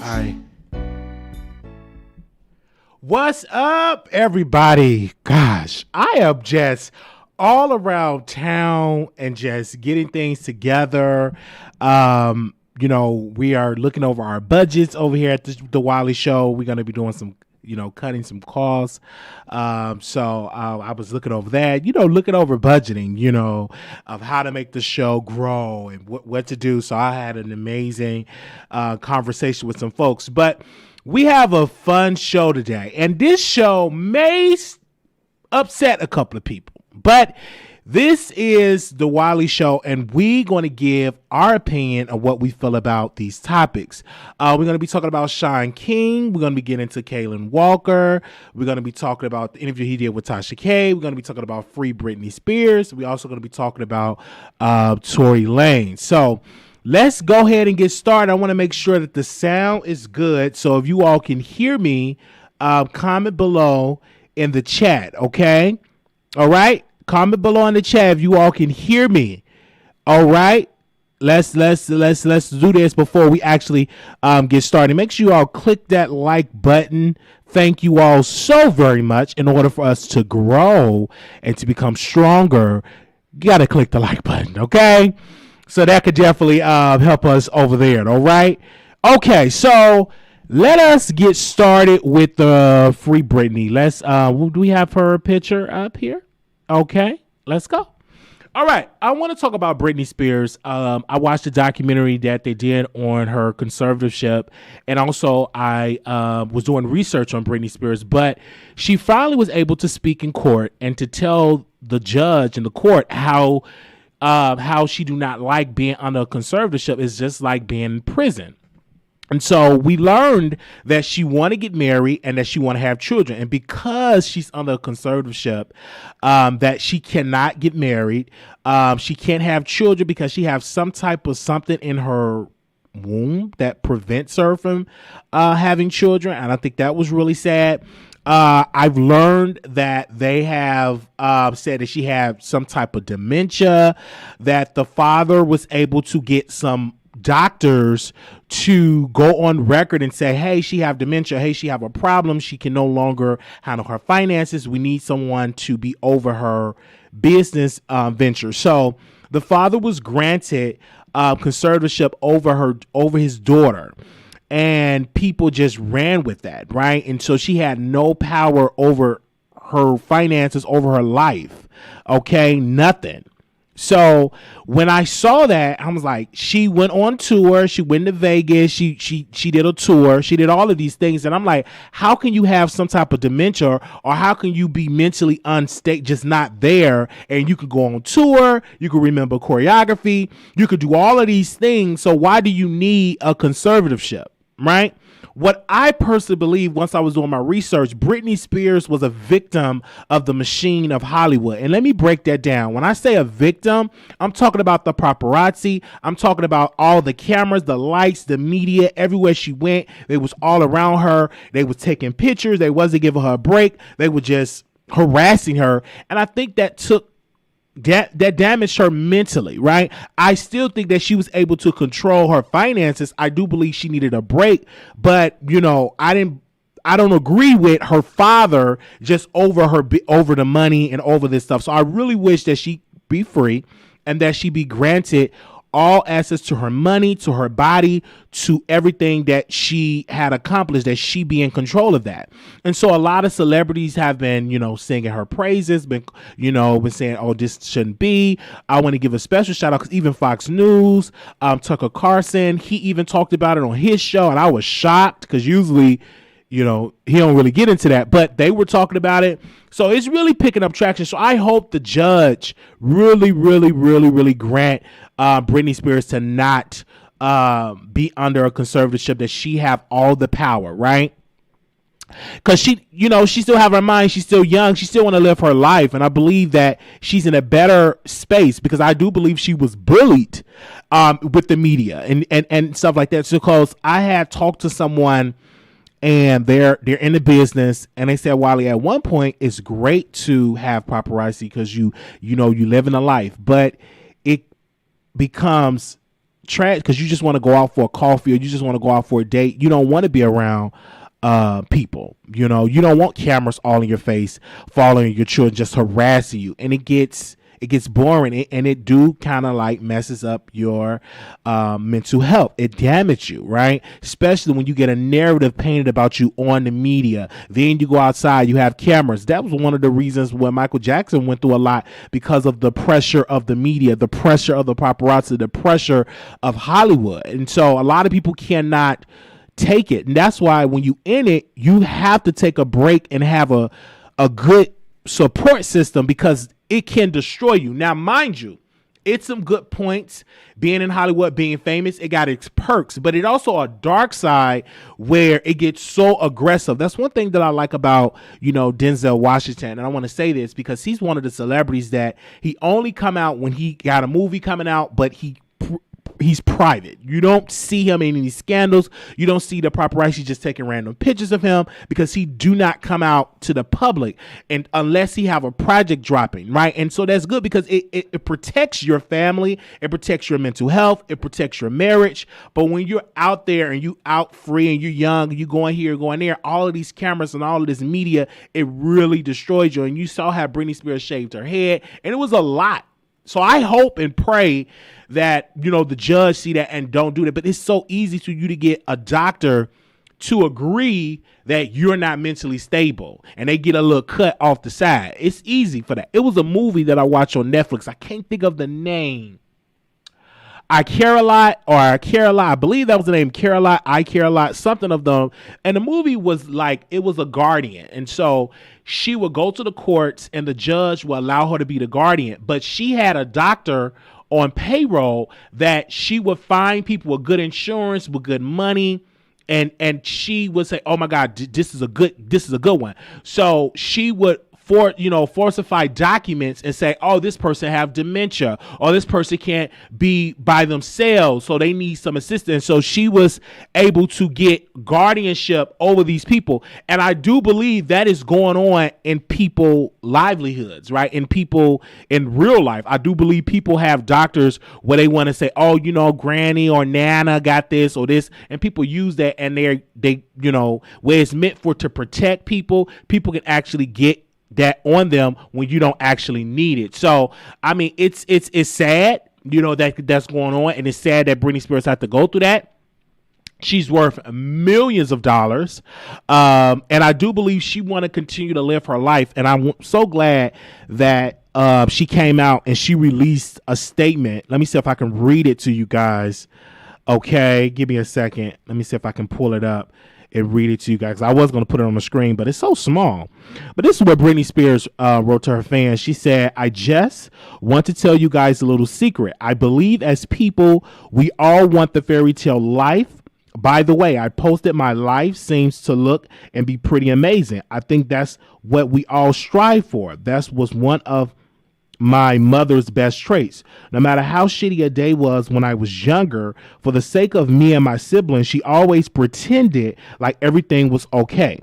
Hi. What's up, everybody? Gosh, I am just all around town and just getting things together. We are looking over our budgets over here at the Wiley Show. We're going to be doing some, cutting some costs. So I was looking over that, looking over budgeting, of how to make the show grow and what to do. So I had an amazing conversation with some folks, but we have a fun show today, and this show may upset a couple of people, but this is the Wiley Show, and we're going to give our opinion of what we feel about these topics. We're going to be talking about Shaun King. We're going to be getting into Kaalan Walker. We're going to be talking about the interview he did with Tasha K. We're going to be talking about Free Brittney Spears. We're also going to be talking about Tory Lanez. So let's go ahead and get started. I want to make sure that the sound is good. So if you all can hear me, comment below in the chat. Okay. All right. Comment below in the chat if you all can hear me. All right. Let's do this before we actually get started. Make sure you all click that like button. Thank you all so very much. In order for us to grow and to become stronger, you got to click the like button. Okay. So that could definitely help us over there. All right. Okay. So let us get started with the Free Brittney. Do we have her picture up here? Okay, let's go. All right. I want to talk about Brittney Spears. I watched a documentary that they did on her conservatorship, and also I was doing research on Brittney Spears, but she finally was able to speak in court and to tell the judge in the court how she do not like being under a conservatorship. Is just like being in prison. And so we learned that she want to get married and that she want to have children. And because she's under a conservatorship, that she cannot get married, she can't have children because she has some type of something in her womb that prevents her from having children. And I think that was really sad. I've learned that they have said that she had some type of dementia, that the father was able to get some doctors to go on record and say, hey, she have dementia. Hey, she have a problem. She can no longer handle her finances. We need someone to be over her business venture. So the father was granted conservatorship over his daughter. And people just ran with that, right? And so she had no power over her finances, over her life. Okay, nothing. So when I saw that, I was like, she went on tour. She went to Vegas. She did a tour. She did all of these things. And I'm like, how can you have some type of dementia, or how can you be mentally unstable, just not there? And you could go on tour. You could remember choreography. You could do all of these things. So why do you need a conservatorship, right? What I personally believe, once I was doing my research, Brittney Spears was a victim of the machine of Hollywood. And let me break that down. When I say a victim, I'm talking about the paparazzi. I'm talking about all the cameras, the lights, the media, everywhere she went. They was all around her. They was taking pictures. They wasn't giving her a break. They were just harassing her. And I think that that damaged her mentally, right? I still think that she was able to control her finances. I do believe she needed a break, but I don't agree with her father just over the money and over this stuff. So I really wish that she be free and that she be granted all access to her money, to her body, to everything that she had accomplished, that she be in control of that. And so a lot of celebrities have been, singing her praises, been saying, oh, this shouldn't be. I want to give a special shout out because even Fox News, Tucker Carlson, he even talked about it on his show. And I was shocked because usually, he don't really get into that, but they were talking about it. So it's really picking up traction. So I hope the judge really, really, really, really grant Brittney Spears to not be under a conservatorship, that she have all the power, right? Because she still have her mind. She's still young. She still want to live her life. And I believe that she's in a better space because I do believe she was bullied with the media and stuff like that. So because I had talked to someone and they're in the business, and they said, Wiley, at one point it's great to have paparazzi because you live in a life, but it becomes trash because you just want to go out for a coffee or you just want to go out for a date. You don't want to be around people. You know, you don't want cameras all in your face, following your children, just harassing you, and it gets boring, and it do kind of like messes up your mental health. It damages you, right? Especially when you get a narrative painted about you on the media. Then you go outside, you have cameras. That was one of the reasons why Michael Jackson went through a lot, because of the pressure of the media, the pressure of the paparazzi, the pressure of Hollywood. And so a lot of people cannot take it. And that's why when you in it, you have to take a break and have a good support system, because it can destroy you. Now, mind you, it's some good points being in Hollywood, being famous. It got its perks, but it also a dark side where it gets so aggressive. That's one thing that I like about, Denzel Washington. And I want to say this because he's one of the celebrities that he only come out when he got a movie coming out, but he's private. You don't see him in any scandals. You don't see the paparazzi just taking random pictures of him, because he do not come out to the public, and unless he have a project dropping, right? And so that's good, because it protects your family, it protects your mental health, it protects your marriage. But when you're out there and you out free and you're young, you going here, going there, all of these cameras and all of this media, it really destroys you. And you saw how Brittney Spears shaved her head, and it was a lot. So I hope and pray that, the judge see that and don't do that. But it's so easy for you to get a doctor to agree that you're not mentally stable, and they get a little cut off the side. It's easy for that. It was a movie that I watched on Netflix. I can't think of the name. I Care a Lot, I believe that was the name, Care a Lot, I Care a Lot, something of them. And the movie was like, it was a guardian. And so she would go to the courts and the judge would allow her to be the guardian. But she had a doctor on payroll that she would find people with good insurance, with good money. And she would say, oh my God, this is a good one. So she would falsify documents and say, oh, this person have dementia, or this person can't be by themselves, so they need some assistance. So she was able to get guardianship over these people. And I do believe that is going on in people livelihoods, right? In people in real life. I do believe people have doctors where they want to say, oh, granny or nana got this or this, and people use that, and they where it's meant for to protect people can actually get that on them when you don't actually need it. So I mean, it's sad, that's going on, and it's sad that Brittney Spears had to go through that. She's worth millions of dollars, and I do believe she want to continue to live her life. And I'm so glad that she came out and she released a statement. Let me see if I can read it to you guys. Okay, give me a second. Let me see if I can pull it up and read it to you guys. I was going to put it on the screen, but it's so small. But this is what Brittney Spears wrote to her fans. She said, I just want to tell you guys a little secret. I believe as people, we all want the fairy tale life. By the way, I posted my life seems to look and be pretty amazing. I think that's what we all strive for. That was one of my mother's best traits. No matter how shitty a day was when I was younger, for the sake of me and my siblings, she always pretended like everything was okay.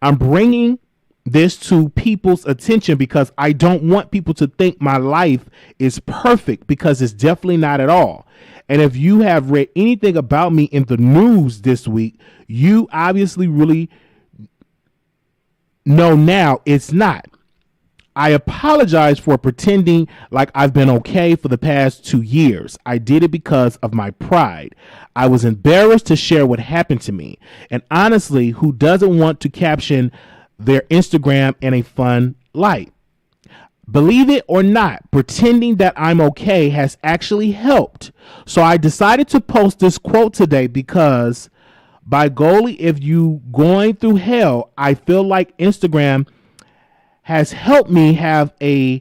I'm bringing this to people's attention because I don't want people to think my life is perfect, because it's definitely not at all. And if you have read anything about me in the news this week, you obviously really know now it's not. I apologize for pretending like I've been okay for the past 2 years. I did it because of my pride. I was embarrassed to share what happened to me. And honestly, who doesn't want to caption their Instagram in a fun light? Believe it or not, pretending that I'm okay has actually helped. So I decided to post this quote today because, by golly, if you going through hell, I feel like Instagram has helped me have a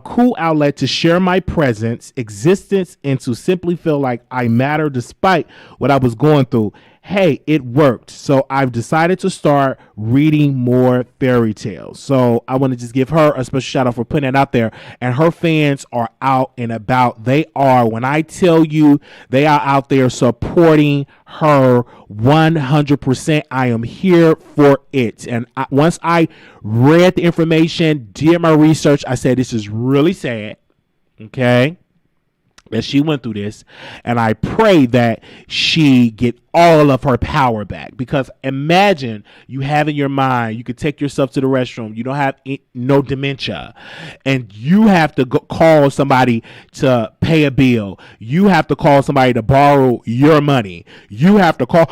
cool outlet to share my presence, existence, and to simply feel like I matter despite what I was going through. Hey, it worked. So I've decided to start reading more fairy tales. So I want to just give her a special shout out for putting it out there. And her fans are out and about. They are, when I tell you, they are out there supporting her 100%. I am here for it. And once I read the information, did my research, I said, this is really sad. Okay. that she went through this, and I pray that she get all of her power back. Because imagine you have in your mind, you could take yourself to the restroom, you don't have no dementia, and you have to call somebody to pay a bill, you have to call somebody to borrow your money, you have to call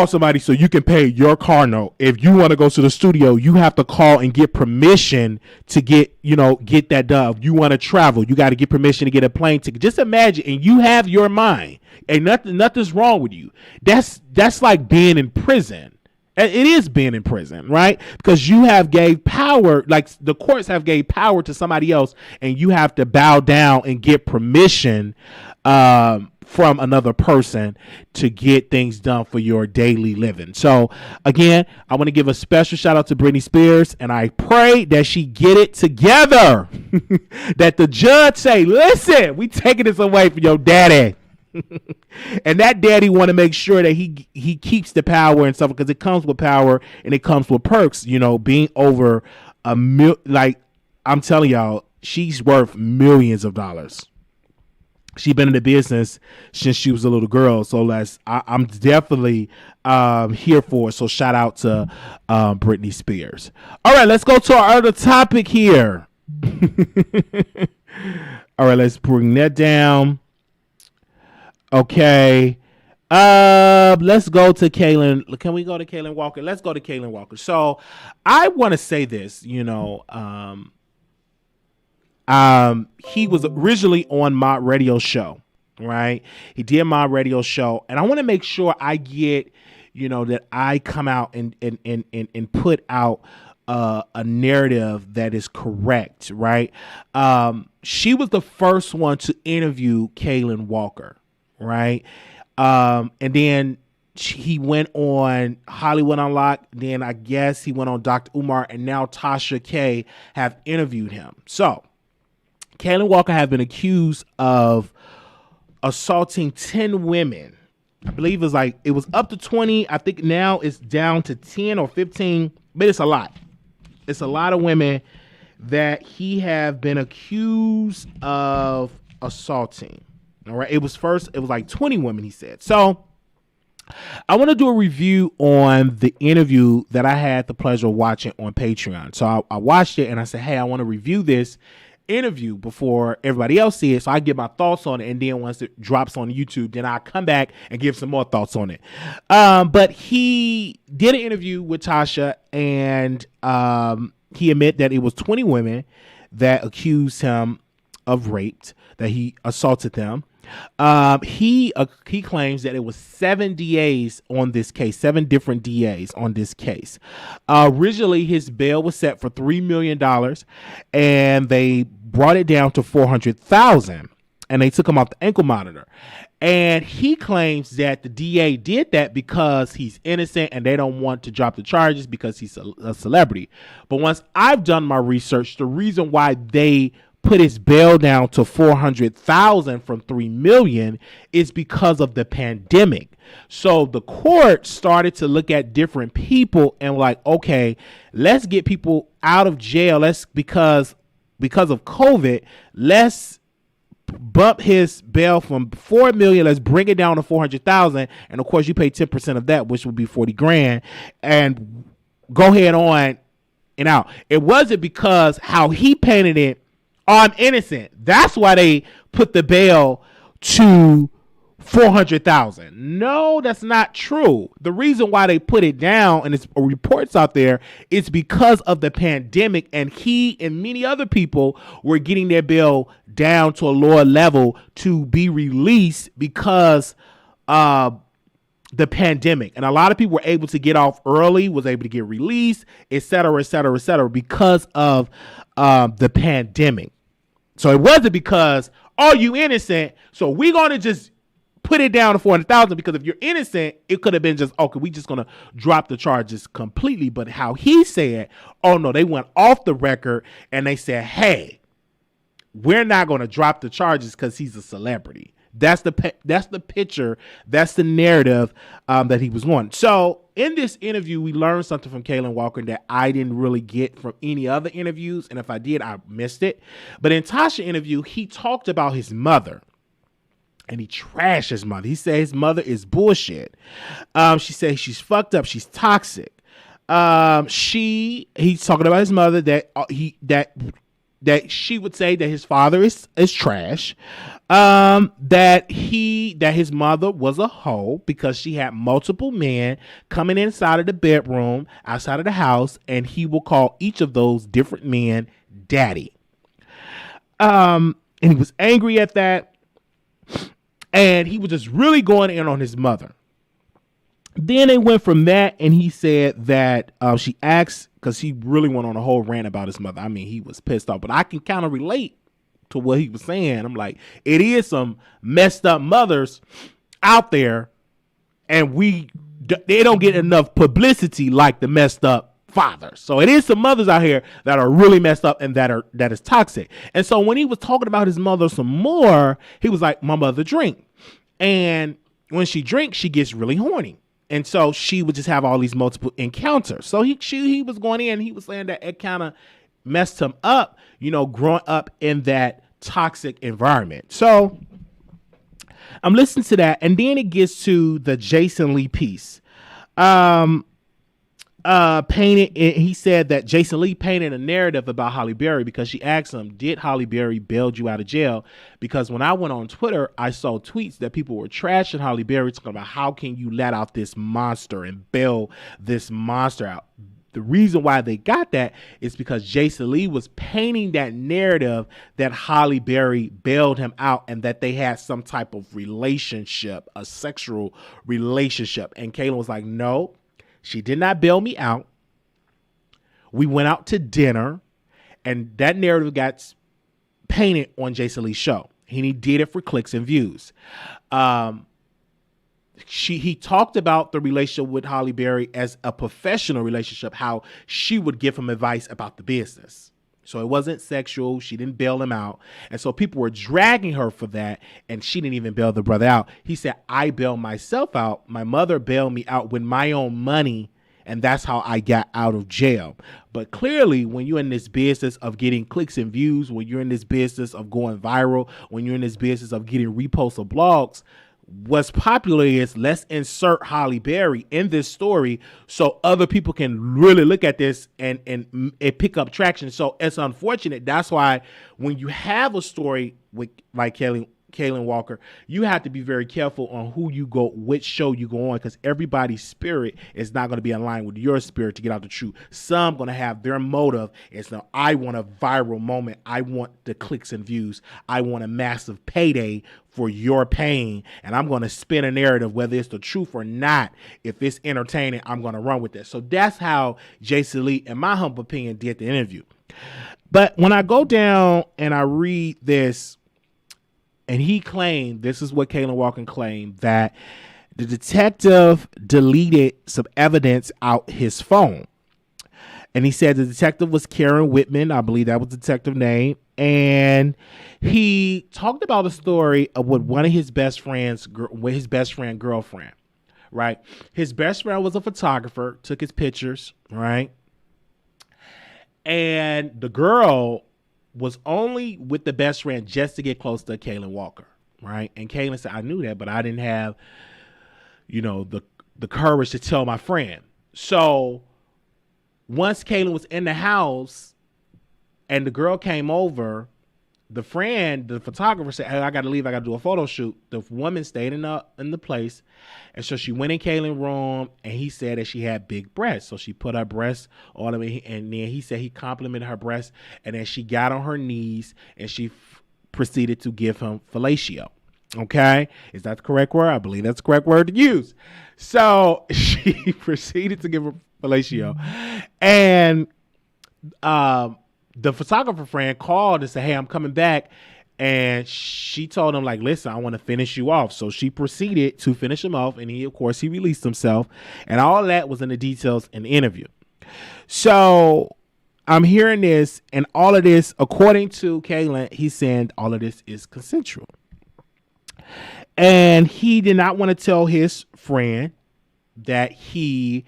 somebody so you can pay your car note. If you want to go to the studio, you have to call and get permission to get that done. If you want to travel, you got to get permission to get a plane ticket. Just imagine, and you have your mind, and nothing's wrong with you. That's like being in prison. It is being in prison, right? Because you have gave power, like the courts have gave power to somebody else, and you have to bow down and get permission from another person to get things done for your daily living. So again, I want to give a special shout out to Brittney Spears, and I pray that she get it together. That the judge say, listen, we taking this away from your daddy. And that daddy want to make sure that he keeps the power and stuff, because it comes with power and it comes with perks, being over like I'm telling y'all, she's worth millions of dollars. She's been in the business since she was a little girl. So I'm definitely here for it. So shout out to Brittney Spears. All right, let's go to our other topic here. All right, let's bring that down. Okay. Let's go to Kaalan. Can we go to Kaalan Walker? Let's go to Kaalan Walker. So I want to say this, he was originally on my radio show, right? He did my radio show, and I want to make sure I get, that I come out and put out a narrative that is correct, right? She was the first one to interview Kaalan Walker, right? And then he went on Hollywood Unlocked. Then I guess he went on Dr. Umar, and now Tasha K have interviewed him. So Kaalan Walker has been accused of assaulting 10 women. I believe it was up to 20. I think now it's down to 10 or 15, but it's a lot. It's a lot of women that he have been accused of assaulting. All right. It was like 20 women, he said. So I want to do a review on the interview that I had the pleasure of watching on Patreon. So I watched it and I said, hey, I want to review this interview before everybody else see it, so I get my thoughts on it, and then once it drops on YouTube, then I come back and give some more thoughts on it. But he did an interview with Tasha, and he admitted that it was 20 women that accused him of rape, that he assaulted them. He claims that it was 7 DAs on this case, 7 different DAs on this case. Originally, his bail was set for $3 million, and they brought it down to $400,000, and they took him off the ankle monitor. And he claims that the DA did that because he's innocent and they don't want to drop the charges because he's a celebrity. But once I've done my research, the reason why they put his bail down to $400,000 from $3 million is because of the pandemic. So the court started to look at different people and like, okay, let's get people out of jail. Because of COVID, let's bump his bail from $4 million. Let's bring it down to $400,000. And of course you pay 10% of that, which would be $40,000, and go ahead on and out. It wasn't because how he painted it, I'm innocent. That's why they put the bail to $400,000. No, that's not true. The reason why they put it down, and it's reports out there, is because of the pandemic, and he and many other people were getting their bail down to a lower level to be released because the pandemic. And a lot of people were able to get off early, was able to get released, et cetera, because of the pandemic. So it wasn't because, oh, you innocent, so we're going to just put it down to $400,000, because if you're innocent, it could have been just, okay, we just going to drop the charges completely. But how he said, oh no, they went off the record and they said, hey, we're not going to drop the charges because he's a celebrity. That's the picture. That's the narrative that he was on. So in this interview, we learned something from Kaalan Walker that I didn't really get from any other interviews. And if I did, I missed it. But in Tasha's interview, he talked about his mother. and he trashed his mother. He said his mother is bullshit. She said she's fucked up. She's toxic. He's talking about his mother that she would say that his father is trash. That his mother was a hoe because she had multiple men coming inside of the bedroom, outside of the house, and he will call each of those different men daddy. And he was angry at that. And he was just really going in on his mother. Then they went from that, and he said that she asked, because he really went on a whole rant about his mother. I mean, he was pissed off, but I can kind of relate to what he was saying. I'm like, it is some messed up mothers out there, and they don't get enough publicity like the messed up fathers. So it is some mothers out here that are really messed up and that is toxic. And so when he was talking about his mother some more, he was like, my mother drink. And when she drinks, she gets really horny. And so she would just have all these multiple encounters. So he was going in, he was saying that it kind of messed him up, growing up in that toxic environment. So I'm listening to that. And then it gets to the Jason Lee piece. He said that Jason Lee painted a narrative about Halle Berry because she asked him, did Halle Berry bail you out of jail? Because when I went on Twitter, I saw tweets that people were trashing Halle Berry, talking about how can you let out this monster and bail this monster out? The reason why they got that is because Jason Lee was painting that narrative that Halle Berry bailed him out and that they had some type of relationship, a sexual relationship. And Kaalan was like, no. She did not bail me out. We went out to dinner, and that narrative got painted on Jason Lee's show. He did it for clicks and views. He talked about the relationship with Halle Berry as a professional relationship, how she would give him advice about the business. So it wasn't sexual. She didn't bail him out. And so people were dragging her for that, and she didn't even bail the brother out. He said, I bailed myself out. My mother bailed me out with my own money, and that's how I got out of jail. But clearly, when you're in this business of getting clicks and views, when you're in this business of going viral, when you're in this business of getting reposts of blogs, what's popular is let's insert Halle Berry in this story so other people can really look at this and pick up traction. So it's unfortunate. That's why when you have a story with like Kaalan Walker, you have to be very careful on who you go, which show you go on, because everybody's spirit is not going to be in line with your spirit to get out the truth. Some going to have their motive is, now I want a viral moment. I want the clicks and views. I want a massive payday for your pain, and I'm going to spin a narrative, whether it's the truth or not. If it's entertaining, I'm going to run with it. So that's how Jason Lee, in my humble opinion, did the interview. But when I go down and I read this, and he claimed, this is what Kaalan Walker claimed, that the detective deleted some evidence out his phone. And he said the detective was Karen Whitman. I believe that was the detective name. And he talked about a story of with one of his best friends, with his best friend girlfriend, right? His best friend was a photographer, took his pictures, right? And the girl was only with the best friend just to get close to Kaalan Walker, right? And Kaalan said, I knew that, but I didn't have, the courage to tell my friend. So once Kaalan was in the house and the girl came over, the photographer said, hey, I got to leave. I got to do a photo shoot. The woman stayed in the place. And so she went in Kaalan's room, and he said that she had big breasts. So she put her breasts all the way, and then he said he complimented her breasts. And then she got on her knees, and she proceeded to give him fellatio. Okay? Is that the correct word? I believe that's the correct word to use. So she proceeded to give him fellatio. And the photographer friend called and said, hey, I'm coming back. And she told him, like, listen, I want to finish you off. So she proceeded to finish him off. And he released himself. And all that was in the details in the interview. So I'm hearing this, and all of this, according to Kaalan, he's saying all of this is consensual. And he did not want to tell his friend that he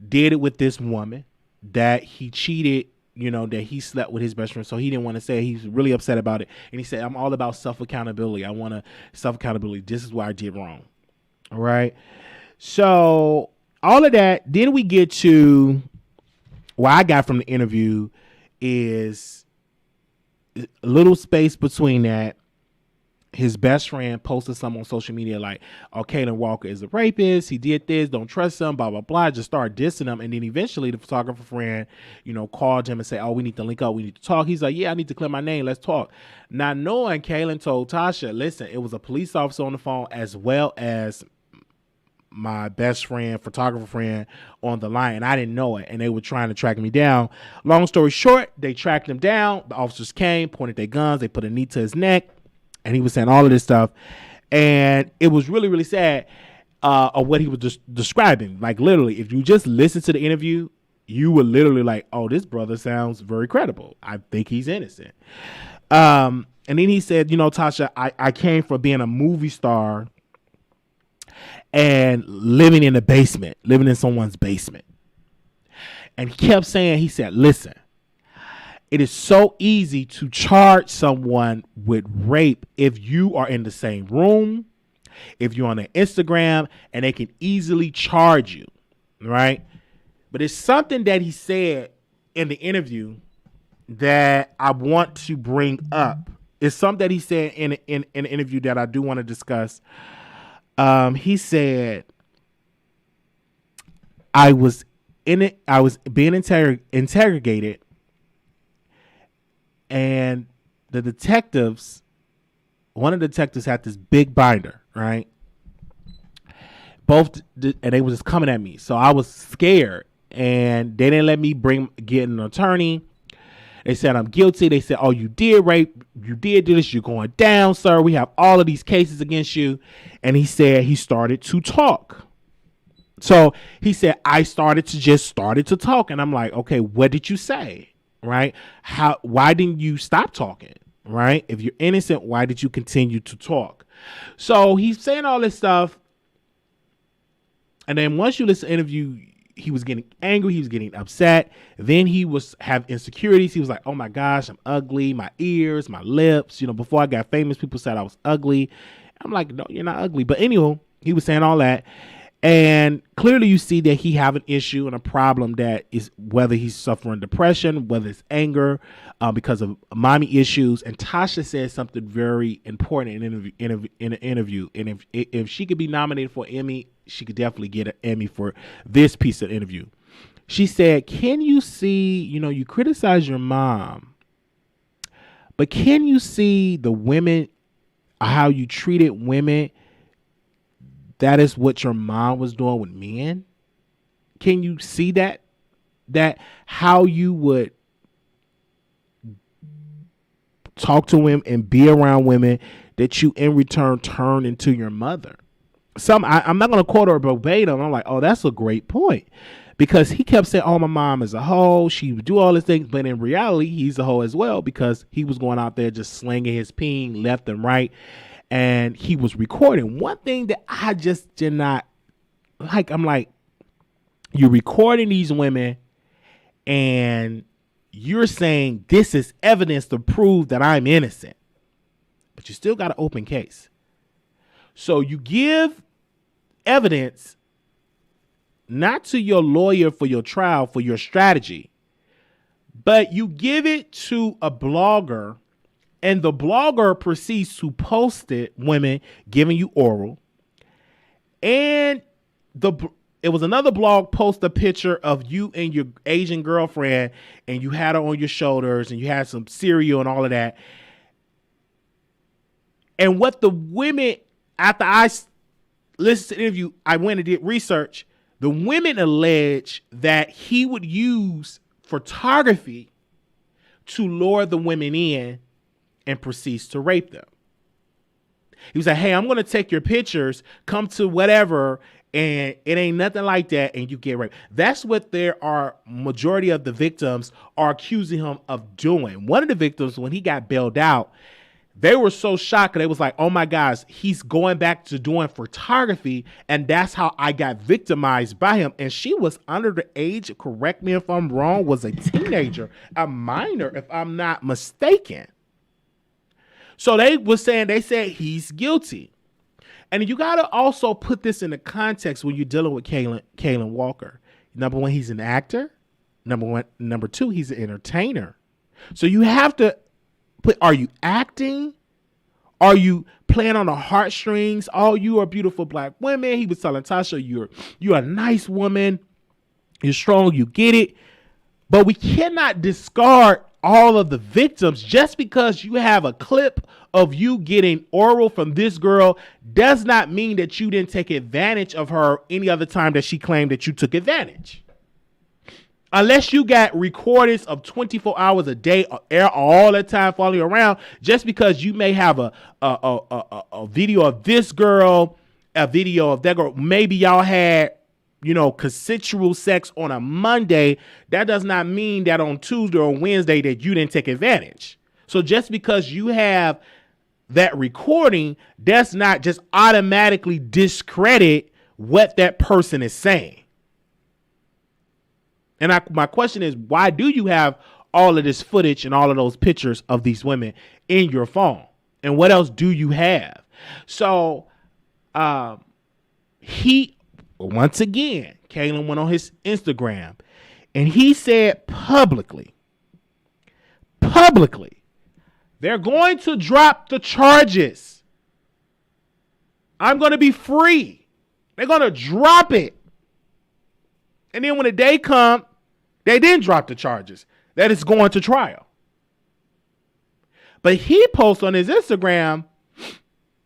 did it with this woman, that he cheated that he slept with his best friend. So he didn't want to say it. He's really upset about it. And he said, I'm all about self-accountability. I want to self-accountability. This is what I did wrong. All right. So all of that. Then we get to what I got from the interview is a little space between that. His best friend posted something on social media like, oh, Kaalan Walker is a rapist. He did this. Don't trust him, blah, blah, blah. Just started dissing him. And then eventually the photographer friend, called him and said, oh, we need to link up. We need to talk. He's like, yeah, I need to clear my name. Let's talk. Not knowing, Kaalan told Tasha, listen, it was a police officer on the phone as well as my best friend, photographer friend on the line. And I didn't know it. And they were trying to track me down. Long story short, they tracked him down. The officers came, pointed their guns. They put a knee to his neck. And he was saying all of this stuff. And it was really, really sad of what he was just describing. Like, literally, if you just listen to the interview, you would literally like, oh, this brother sounds very credible. I think he's innocent. And then he said, Tasha, I came from being a movie star and living in a basement, living in someone's basement. And he kept saying, he said, listen, it is so easy to charge someone with rape if you are in the same room, if you're on their Instagram, and they can easily charge you, right? But it's something that he said in the interview that I want to bring up. It's something that he said in an interview that I do want to discuss. He said, I was being interrogated. And one of the detectives had this big binder, right? And they was just coming at me. So I was scared and they didn't let me get an attorney. They said, I'm guilty. They said, oh, you did rape. You did do this. You're going down, sir. We have all of these cases against you. And he said he started to talk. So he said, I started to talk. And I'm like, okay, what did you say? Right? Why didn't you stop talking? Right? If you're innocent, why did you continue to talk? So he's saying all this stuff. And then once you listen to the interview, he was getting angry. He was getting upset. Then he was having insecurities. He was like, oh my gosh, I'm ugly. My ears, my lips. Before I got famous, people said I was ugly. I'm like, no, you're not ugly. But anyway, he was saying all that. And clearly you see that he have an issue and a problem that is whether he's suffering depression, whether it's anger because of mommy issues. And Tasha said something very important in an interview. And if she could be nominated for an Emmy, she could definitely get an Emmy for this piece of interview. She said, can you see, you criticize your mom, but can you see the women, how you treated women? That is what your mom was doing with men. Can you see that how you would talk to women and be around women that you in return turn into your mother? I'm not going to quote her verbatim. I'm like, oh, that's a great point. Because he kept saying, oh, my mom is a hoe. She would do all these things. But in reality, he's a hoe as well because he was going out there just slinging his peen left and right. And he was recording. One thing that I just did not like, I'm like, you're recording these women and you're saying this is evidence to prove that I'm innocent. But you still got an open case. So you give evidence not to your lawyer for your trial, for your strategy, but you give it to a blogger. And the blogger proceeds to post it, women giving you oral. And it was another blog post a picture of you and your Asian girlfriend, and you had her on your shoulders, and you had some cereal and all of that. And what the women, after I listened to the interview, I went and did research. The women allege that he would use photography to lure the women in and proceeds to rape them. He was like, hey, I'm going to take your pictures, come to whatever, and it ain't nothing like that, and you get raped. That's what majority of the victims are accusing him of doing. One of the victims, when he got bailed out, They were so shocked. They was like, oh my gosh, he's going back to doing photography. And that's how I got victimized by him. And she was under the age, correct me if I'm wrong, was a teenager, a minor, if I'm not mistaken. So they said he's guilty. And you got to also put this in the context when you're dealing with Kaalan Walker. Number one, he's an actor. Number two, he's an entertainer. So you have to put, are you acting? Are you playing on the heartstrings? Oh, you are beautiful black women. He was telling Tasha, you're a nice woman. You're strong. You get it. But we cannot discard all of the victims just because you have a clip of you getting oral from this girl does not mean that you didn't take advantage of her any other time that she claimed that you took advantage. Unless you got recordings of 24 hours a day air all the time following you around, just because you may have a video of this girl, a video of that girl, maybe y'all had, consensual sex on a Monday, that does not mean that on Tuesday or Wednesday that you didn't take advantage. So just because you have that recording, does not just automatically discredit what that person is saying. And my question is, why do you have all of this footage and all of those pictures of these women in your phone? And what else do you have? So once again, Kaalan went on his Instagram and he said publicly, they're going to drop the charges. I'm going to be free. They're going to drop it. And then when the day comes, they didn't drop the charges. That is going to trial. But he posts on his Instagram,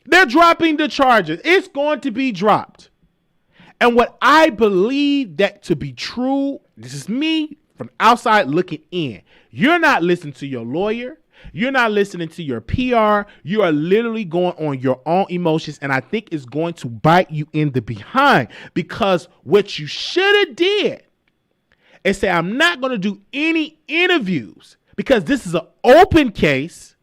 they're dropping the charges. It's going to be dropped. And what I believe that to be true, this is me from outside looking in. You're not listening to your lawyer. You're not listening to your PR. You are literally going on your own emotions. And I think it's going to bite you in the behind, because what you should have did is say, I'm not going to do any interviews because this is an open case.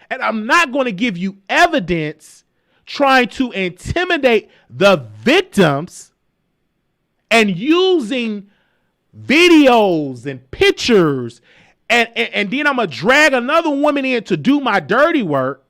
And I'm not going to give you evidence trying to intimidate the victims and using videos and pictures. And then I'm going to drag another woman in to do my dirty work.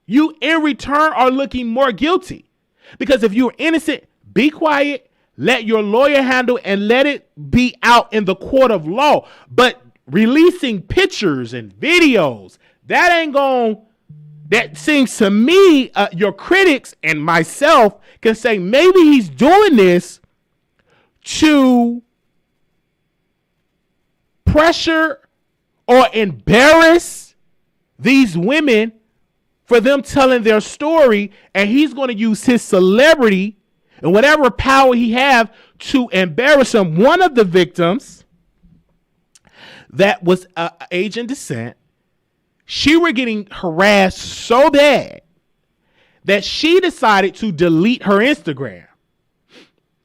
You, in return, are looking more guilty. Because if you're innocent, be quiet, let your lawyer handle it, and let it be out in the court of law. But releasing pictures and videos, that seems to me, your critics and myself can say maybe he's doing this to pressure or embarrass these women for them telling their story, and he's going to use his celebrity and whatever power he have to embarrass them. One of the victims that was Asian descent, she were getting harassed so bad that she decided to delete her Instagram.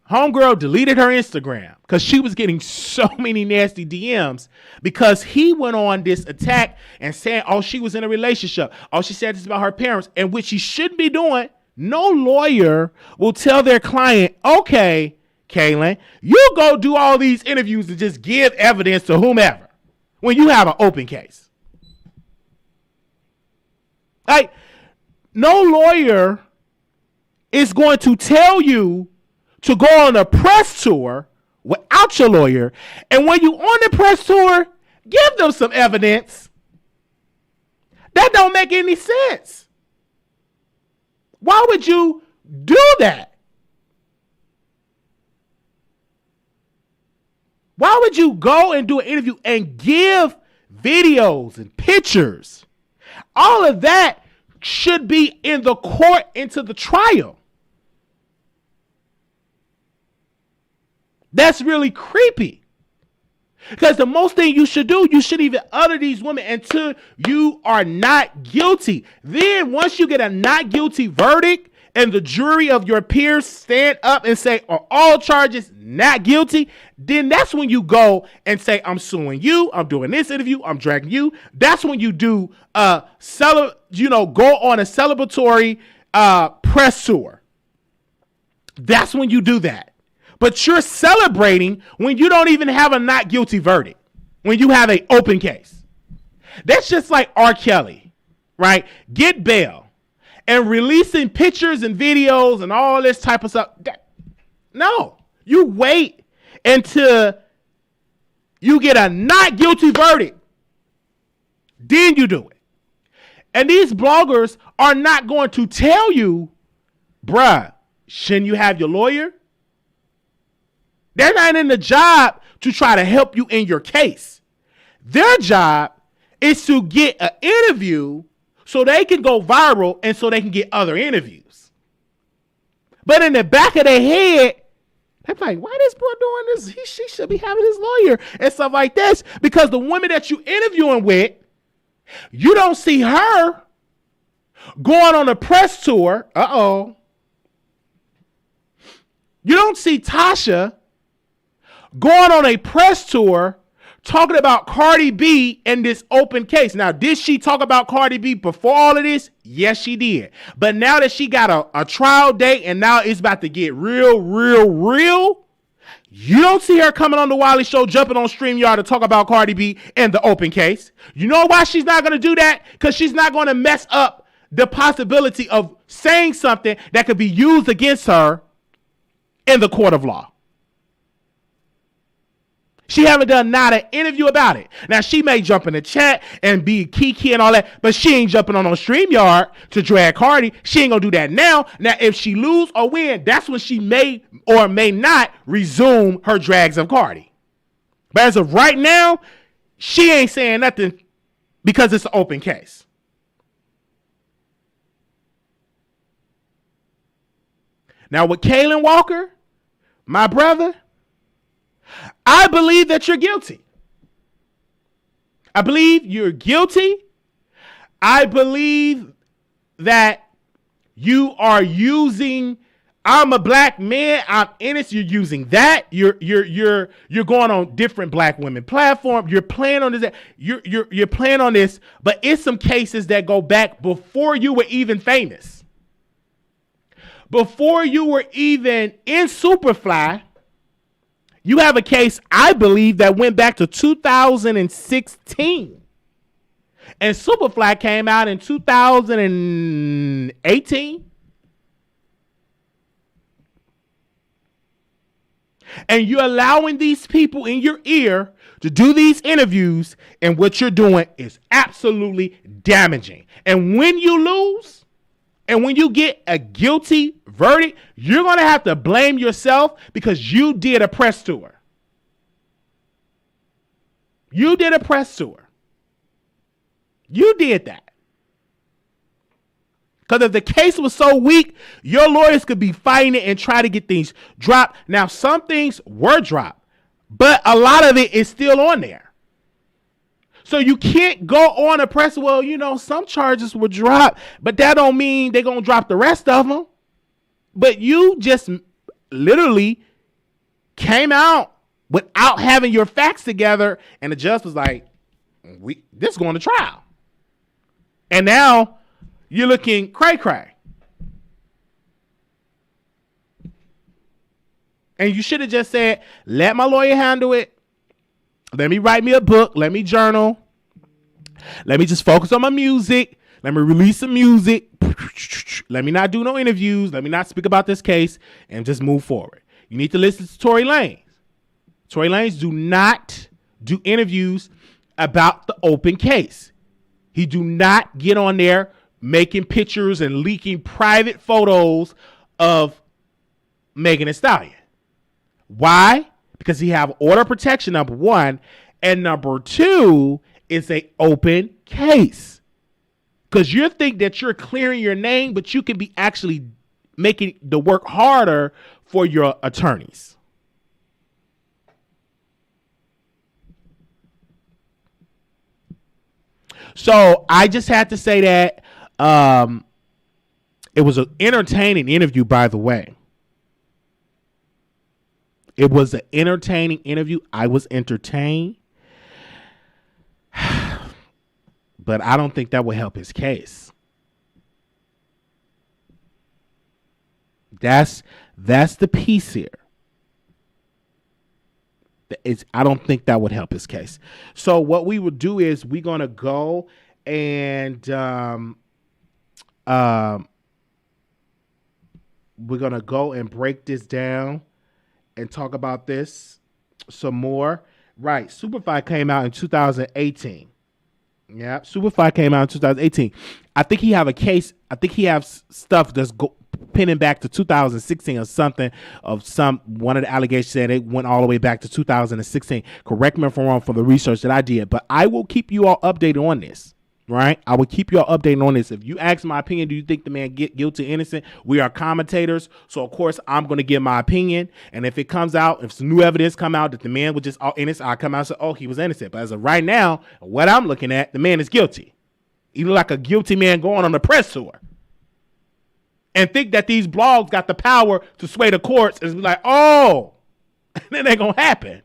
Homegirl deleted her Instagram because she was getting so many nasty DMs because he went on this attack and saying, oh, she was in a relationship. Oh, she said this about her parents, and which she shouldn't be doing. No lawyer will tell their client, okay, Kaalan, you go do all these interviews and just give evidence to whomever when you have an open case. Like, no lawyer is going to tell you to go on a press tour without your lawyer. And when you on the press tour, give them some evidence. That don't make any sense. Why would you do that? Why would you go and do an interview and give videos and pictures? All of that should be in the court into the trial. That's really creepy. Because the most thing you should do, you shouldn't even utter these women until you are not guilty. Then once you get a not guilty verdict and the jury of your peers stand up and say, are all charges not guilty? Then that's when you go and say, I'm suing you. I'm doing this interview. I'm dragging you. That's when you do go on a celebratory press tour. That's when you do that. But you're celebrating when you don't even have a not guilty verdict, when you have an open case. That's just like R. Kelly, right? Get bail and releasing pictures and videos and all this type of stuff. No, you wait until you get a not guilty verdict. Then you do it. And these bloggers are not going to tell you, bruh, shouldn't you have your lawyer? They're not in the job to try to help you in your case. Their job is to get an interview so they can go viral and so they can get other interviews. But in the back of their head, they're like, why this bro doing this? She should be having his lawyer and stuff like this. Because the woman that you interviewing with, you don't see her going on a press tour. You don't see Tasha going on a press tour talking about Cardi B in this open case. Now, did she talk about Cardi B before all of this? Yes, she did. But now that she got a trial date and now it's about to get real, you don't see her coming on the Wiley Show, jumping on StreamYard to talk about Cardi B in the open case. You know why she's not going to do that? Because she's not going to mess up the possibility of saying something that could be used against her in the court of law. She haven't done not an interview about it. Now, she may jump in the chat and be kiki and all that, but she ain't jumping on StreamYard to drag Cardi. She ain't going to do that now. Now, if she lose or win, that's when she may or may not resume her drags of Cardi. But as of right now, she ain't saying nothing because it's an open case. Now, with Kaalan Walker, my brother, I believe that you're guilty. I believe you're guilty. I believe that you are using, I'm a black man, I'm innocent. You're using that. You're going on different black women platform. You're playing on this. You're playing on this, but it's some cases that go back before you were even famous. Before you were even in Superfly. You have a case, I believe, that went back to 2016. And Superfly came out in 2018. And you're allowing these people in your ear to do these interviews, and what you're doing is absolutely damaging. And when you lose, and when you get a guilty verdict, you're going to have to blame yourself because you did a press tour. You did a press tour. You did that. Because if the case was so weak, your lawyers could be fighting it and try to get things dropped. Now, some things were dropped, but a lot of it is still on there. So you can't go on a press, well, some charges were dropped, but that don't mean they're going to drop the rest of them. But you just literally came out without having your facts together, and the judge was like, this is going to trial. And now you're looking cray-cray. And you should have just said, let my lawyer handle it. Let me write me a book. Let me journal. Let me just focus on my music. Let me release some music. Let me not do no interviews. Let me not speak about this case and just move forward. You need to listen to Tory Lanez. Tory Lanez do not do interviews about the open case. He do not get on there making pictures and leaking private photos of Megan Thee Stallion. Why? Because he have order protection, number one, and number two, it's a open case. Because you think that you're clearing your name, but you can be actually making the work harder for your attorneys. So I just had to say that It was an entertaining interview, by the way. It was an entertaining interview. I was entertained. But I don't think that would help his case. That's the piece here. I don't think that would help his case. So what we would do is we're going to go and we're going to go and break this down and talk about this some more. Right. Superfly came out in 2018. Yeah. Superfly came out in 2018. I think he have a case. I think he has stuff that's pinning back to 2016 or something of one of the allegations said it went all the way back to 2016. Correct me if I'm wrong for the research that I did, but I will keep you all updated on this. Right? I will keep you all updated on this. If you ask my opinion, do you think the man get guilty, innocent? We are commentators, so of course I'm going to give my opinion. And if it comes out, if some new evidence come out that the man was just all innocent, I come out and say, oh, he was innocent. But as of right now, what I'm looking at, the man is guilty. He look like a guilty man going on a press tour. And think that these blogs got the power to sway the courts and be like, oh, and then ain't gonna happen.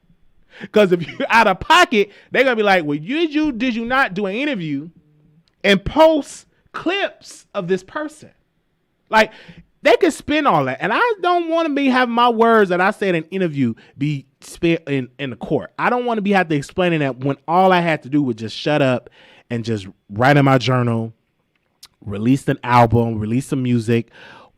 Because if you're out of pocket, they're gonna be like, well, did you not do an interview and post clips of this person? Like, they can spin all that. And I don't want to be having my words that I said in an interview be spent in the court. I don't want to be have to explaining that when all I had to do was just shut up and just write in my journal, release an album, release some music,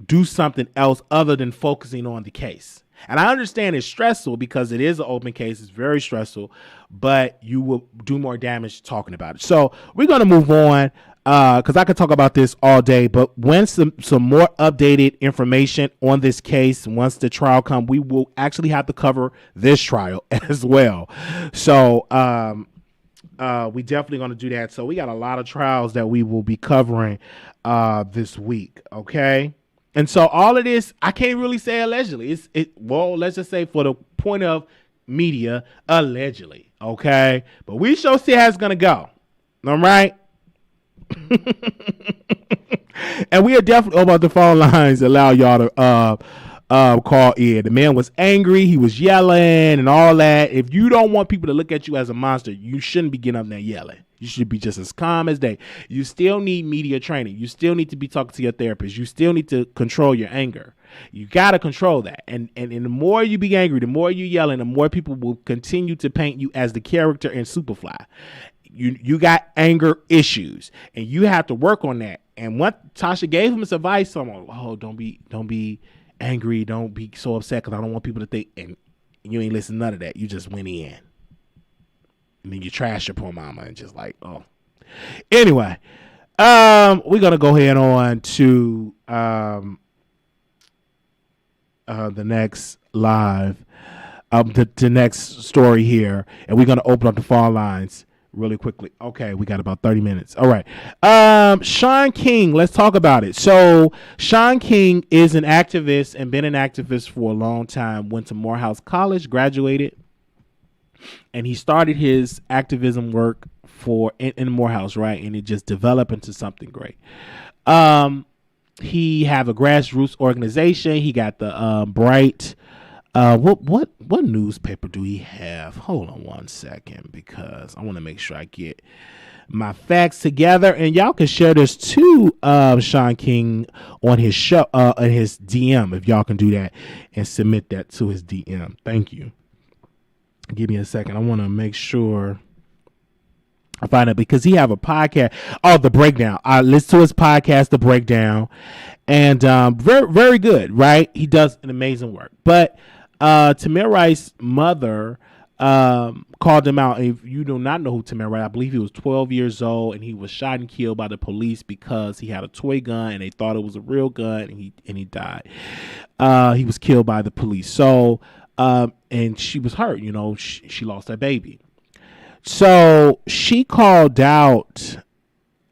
do something else other than focusing on the case. And I understand it's stressful because it is an open case. It's very stressful, but you will do more damage talking about it. So we're going to move on because I could talk about this all day. But when some more updated information on this case, once the trial comes, we will actually have to cover this trial as well. So we definitely going to do that. So we got a lot of trials that we will be covering this week. Okay. And so all of this, I can't really say allegedly. Well, let's just say for the point of media, allegedly. Okay. But we shall see how it's going to go. All right. And we are definitely about the phone lines allow y'all to call in. The man was angry. He was yelling and all that. If you don't want people to look at you as a monster, you shouldn't be getting up there yelling. You should be just as calm as they. You still need media training. You still need to be talking to your therapist. You still need to control your anger. You got to control that. And the more you be angry, the more you yelling, the more people will continue to paint you as the character in Superfly. You got anger issues and you have to work on that. And what Tasha gave him some advice, someone, oh, don't be angry. Don't be so upset because I don't want people to think, and you ain't listen to none of that. You just went in. And then you trash your poor mama and just like, oh. Anyway, we're going to go ahead on to the next live, the next story here. And we're going to open up the phone lines really quickly. Okay, we got about 30 minutes. All right. Shaun King, let's talk about it. So Shaun King is an activist and been an activist for a long time. Went to Morehouse College, graduated. And he started his activism work in Morehouse, right? And it just developed into something great. He have a grassroots organization. He got the Bright. What newspaper do he have? Hold on one second because I want to make sure I get my facts together. And y'all can share this to Shaun King on his show, on his DM, if y'all can do that and submit that to his DM. Thank you. Give me a second. I want to make sure I find it because he have a podcast. Oh, The Breakdown. I listen to his podcast, The Breakdown, and very, very good, right? He does an amazing work. But Tamir Rice's mother called him out. If you do not know who Tamir Rice, I believe he was 12 years old, and he was shot and killed by the police because he had a toy gun, and they thought it was a real gun, and he died. He was killed by the police. So. And she was hurt, she lost her baby. So she called out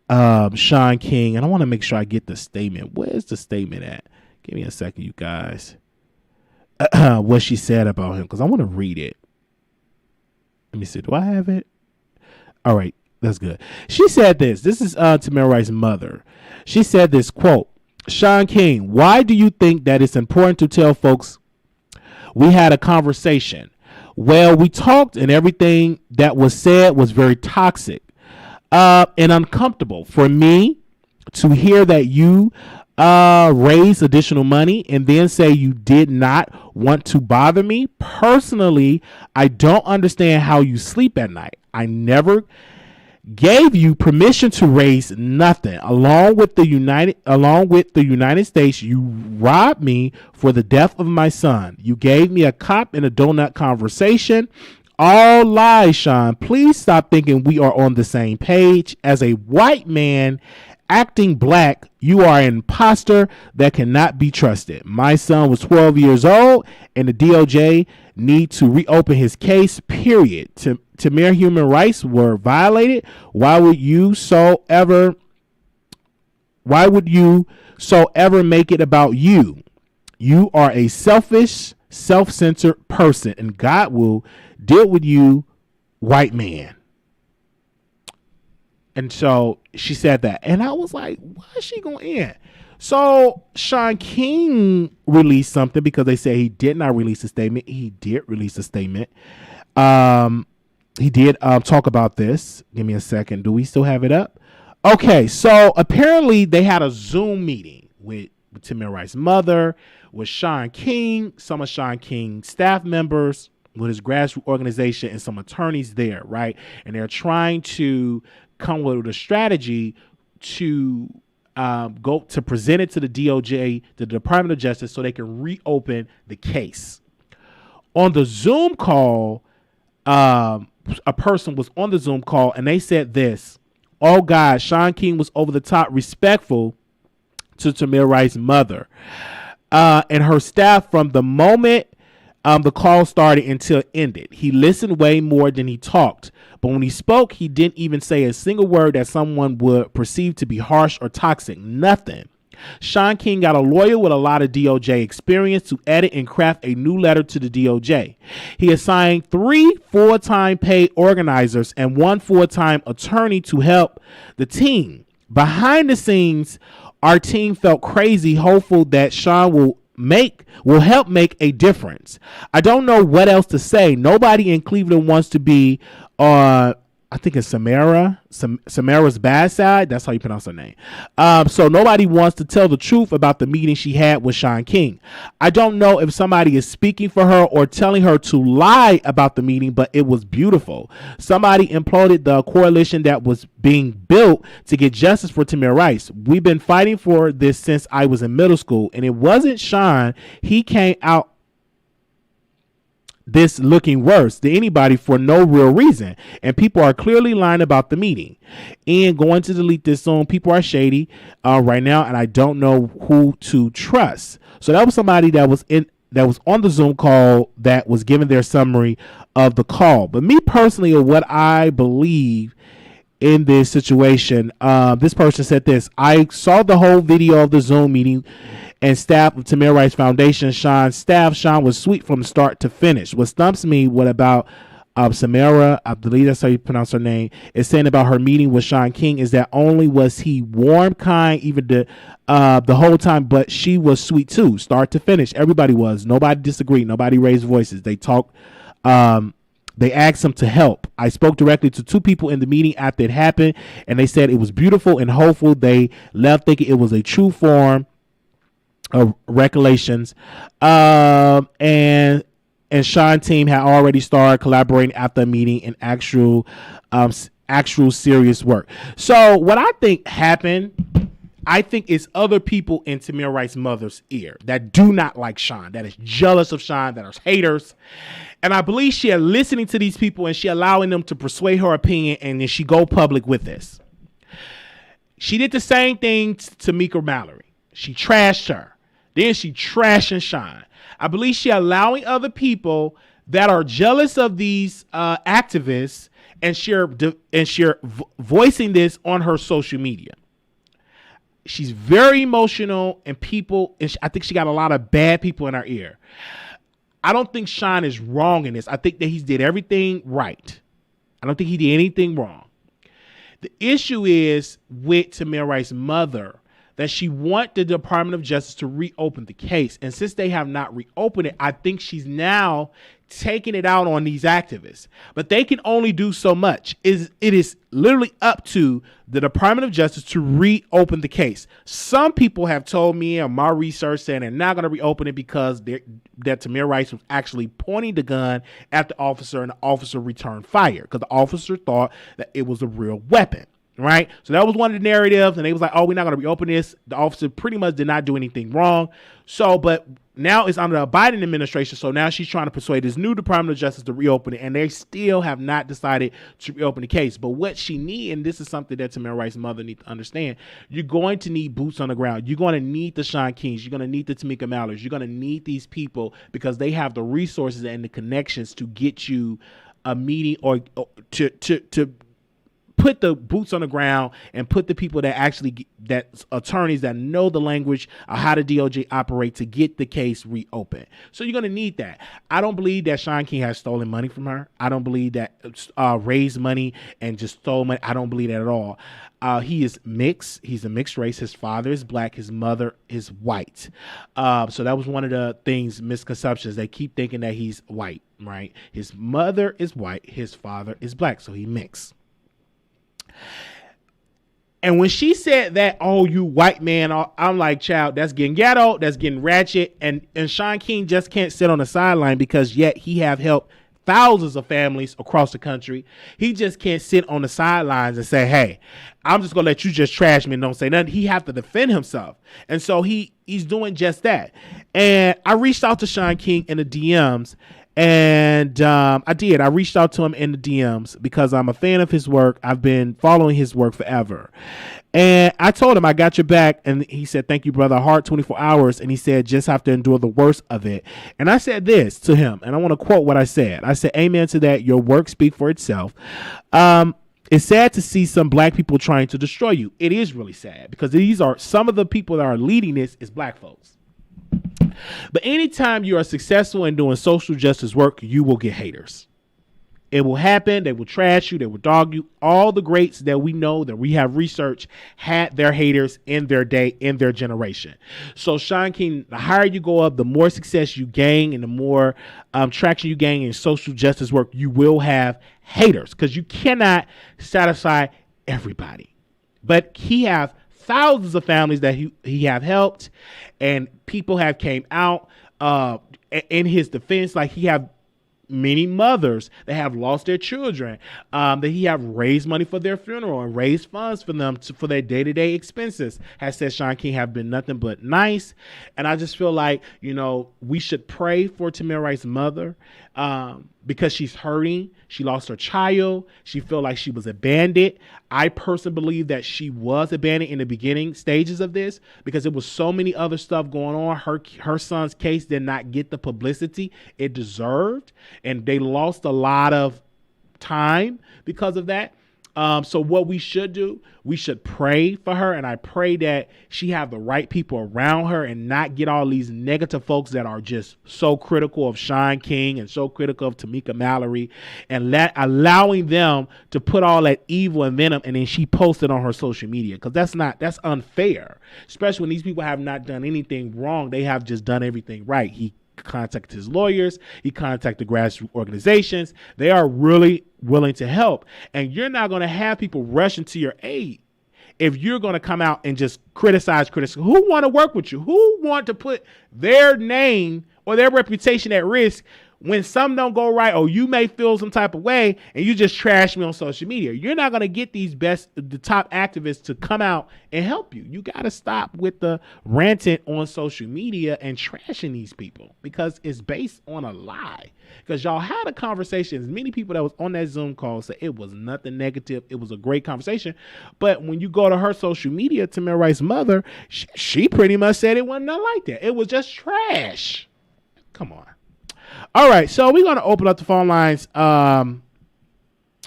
Shaun King, and I want to make sure I get the statement. Where's the statement at? Give me a second, you guys. What she said about him, because I want to read it. Let me see. Do I have it? All right, that's good. She said this. This is Tamir Rice's mother. She said this, quote, Shaun King, why do you think that it's important to tell folks we had a conversation? Well, we talked and everything that was said was very toxic and uncomfortable for me to hear that you raise additional money and then say you did not want to bother me. Personally, I don't understand how you sleep at night. I never gave you permission to raise nothing. Along with the United States, you robbed me for the death of my son. You gave me a cop in a donut conversation. All lies, Shaun. Please stop thinking we are on the same page. As a white man acting black, you are an imposter that cannot be trusted. My son was 12 years old, and the DOJ need to reopen his case, period. Tamir human rights were violated. Why would you so ever make it about you? You are a selfish, self-centered person, and God will deal with you, white man. And so she said that. And I was like, why is she going to end? So Shaun King released something because they said he did not release a statement. He did release a statement. He did talk about this. Give me a second. Do we still have it up? Okay. So apparently they had a Zoom meeting with Tamir Rice's mother, with Shaun King, some of Shaun King's staff members, with his grassroots organization, and some attorneys there, right? And they're trying to come with a strategy to go to present it to the DOJ, the Department of Justice, so they can reopen the case. On the Zoom call, a person was on the Zoom call, and they said this: "Oh God, Shaun King was over the top respectful to Tamir Rice's mother and her staff from the moment the call started until it ended. He listened way more than he talked. But when he spoke, he didn't even say a single word that someone would perceive to be harsh or toxic. Nothing. Shaun King got a lawyer with a lot of DOJ experience to edit and craft a new letter to the DOJ. He assigned 3 full-time paid organizers and 1 full-time attorney to help the team. Behind the scenes, our team felt crazy, hopeful that Shaun will help make a difference. I don't know what else to say. Nobody in Cleveland wants to be on, I think it's Samara's bad side. That's how you pronounce her name. So nobody wants to tell the truth about the meeting she had with Shaun King. I don't know if somebody is speaking for her or telling her to lie about the meeting, but it was beautiful. Somebody imploded the coalition that was being built to get justice for Tamir Rice. We've been fighting for this since I was in middle school, and it wasn't Shaun. He came out this looking worse than anybody for no real reason, and people are clearly lying about the meeting and going to delete this soon. People are shady right now, and I don't know who to trust. So that was somebody that was on the Zoom call that was giving their summary of the call. But me personally, or what I believe in this situation, this person said this: I saw the whole video of the Zoom meeting and staff of Tamir Rice Foundation. Shaun was sweet from start to finish. What stumps me, what about Samara, I believe that's how you pronounce her name, is saying about her meeting with Shaun King is that only was he warm, kind, even the whole time, but she was sweet too, start to finish. Everybody was. Nobody disagreed. Nobody raised voices. They talked. They asked him to help. I spoke directly to 2 people in the meeting after it happened, and they said it was beautiful and hopeful. They left thinking it was a true form of recollections, and Shaun team had already started collaborating after the meeting in actual serious work. So what I think happened, I think it's other people in Tamir Rice's mother's ear that do not like Shaun, that is jealous of Shaun, that are haters. And I believe she is listening to these people and she allowing them to persuade her opinion, and then she go public with this. She did the same thing to Mika Mallory. She trashed her. Then she trashing Shaun. I believe she allowing other people that are jealous of these activists and share voicing this on her social media. She's very emotional, and I think she got a lot of bad people in her ear. I don't think Shaun is wrong in this. I think that he's did everything right. I don't think he did anything wrong. The issue is with Tamir Rice's mother. that she want the Department of Justice to reopen the case. And since they have not reopened it, I think she's now taking it out on these activists. But they can only do so much. It is literally up to the Department of Justice to reopen the case. Some people have told me in my research saying they're not going to reopen it because that Tamir Rice was actually pointing the gun at the officer and the officer returned fire because the officer thought that it was a real weapon. Right. So that was one of the narratives. And they was like, oh, we're not going to reopen this. The officer pretty much did not do anything wrong. So but now it's under the Biden administration. So now she's trying to persuade this new Department of Justice to reopen it. And they still have not decided to reopen the case. But what she needs, and this is something that Tamir Rice's mother needs to understand, you're going to need boots on the ground. You're going to need the Shaun Kings. You're going to need the Tamika Mallers. You're going to need these people because they have the resources and the connections to get you a meeting or to put the boots on the ground and put the people that actually, that attorneys that know the language of how the DOJ operate to get the case reopened. So you're going to need that. I don't believe that Shaun King has stolen money from her. I don't believe that raised money and just stole money. I don't believe that at all. He is mixed. He's a mixed race. His father is black. His mother is white. So that was one of the misconceptions. They keep thinking that he's white, right? His mother is white. His father is black. So he mixed. And when she said that, oh, you white man, I'm like, child, that's getting ghetto, that's getting ratchet. And Shaun King just can't sit on the sideline because yet he have helped thousands of families across the country. He just can't sit on the sidelines and say, hey, I'm just going to let you just trash me and don't say nothing. He have to defend himself. And so he's doing just that. And I reached out to Shaun King in the DMs. And I reached out to him in the DMs because I'm a fan of his work. I've been following his work forever. And I told him I got your back. And he said, thank you, brother. Hard 24 hours. And he said, just have to endure the worst of it. And I said this to him. And I want to quote what I said. I said, amen to that. Your work speaks for itself. It's sad to see some black people trying to destroy you. It is really sad because these are some of the people that are leading this is black folks. But anytime you are successful in doing social justice work, you will get haters. It will happen. They will trash you. They will dog you. All the greats that we know that we have researched had their haters in their day, in their generation. So Shaun King, the higher you go up, the more success you gain and the more traction you gain in social justice work, you will have haters because you cannot satisfy everybody. But he have thousands of families that he have helped, and people have came out in his defense. Like he have many mothers that have lost their children, that he have raised money for their funeral and raised funds for them for their day-to-day expenses. Has said Shaun King have been nothing but nice. And I just feel like, we should pray for Tamir Rice's mother because she's hurting. She lost her child. She feel like she was abandoned. I personally believe that she was abandoned in the beginning stages of this because there was so many other stuff going on. Her son's case did not get the publicity it deserved, and they lost a lot of time because of that. So what we should do, we should pray for her. And I pray that she have the right people around her and not get all these negative folks that are just so critical of Shaun King and so critical of Tamika Mallory and allowing them to put all that evil and venom. And then she posted on her social media because that's unfair, especially when these people have not done anything wrong. They have just done everything right. He contacted his lawyers. He contacted grassroots organizations. They are really willing to help. And you're not going to have people rushing to your aid if you're going to come out and just criticize. Who want to work with you? Who want to put their name or their reputation at risk when some don't go right, or you may feel some type of way and you just trash me on social media? You're not going to get the top activists to come out and help you. You got to stop with the ranting on social media and trashing these people because it's based on a lie. Because y'all had a conversation. As many people that was on that Zoom call said it was nothing negative. It was a great conversation. But when you go to her social media, Tamir Rice's mother, she pretty much said it wasn't nothing like that. It was just trash. Come on. All right, so we're going to open up the phone lines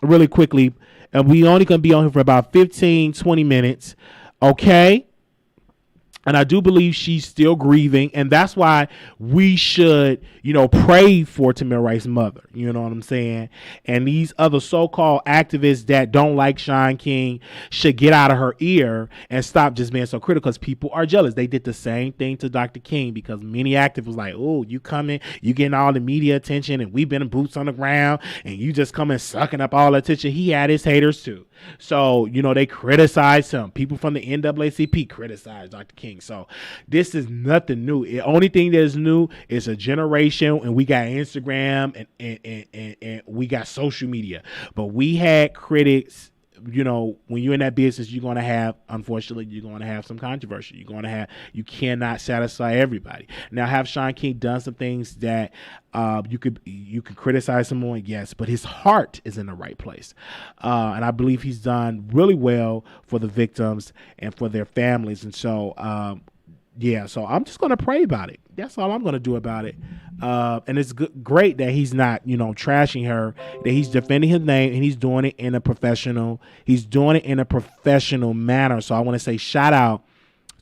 really quickly. And we only going to be on here for about 15, 20 minutes. Okay? And I do believe she's still grieving, and that's why we should, pray for Tamir Rice's mother. You know what I'm saying? And these other so-called activists that don't like Shaun King should get out of her ear and stop just being so critical, because people are jealous. They did the same thing to Dr. King, because many activists was like, "Oh, you coming, you getting all the media attention, and we've been in boots on the ground, and you just coming sucking up all the attention." He had his haters too. So, they criticized him. People from the NAACP criticized Dr. King. So this is nothing new. The only thing that is new is a generation, and we got Instagram and we got social media. But we had critics. When you're in that business, unfortunately, you're going to have some controversy. You cannot satisfy everybody. Now, have Shaun King done some things that you can criticize him on? Yes, but his heart is in the right place. And I believe he's done really well for the victims and for their families. And so, so I'm just going to pray about it. That's all I'm going to do about it. And it's great that he's not, trashing her, that he's defending his name, and he's doing it in a professional manner. So I want to say shout out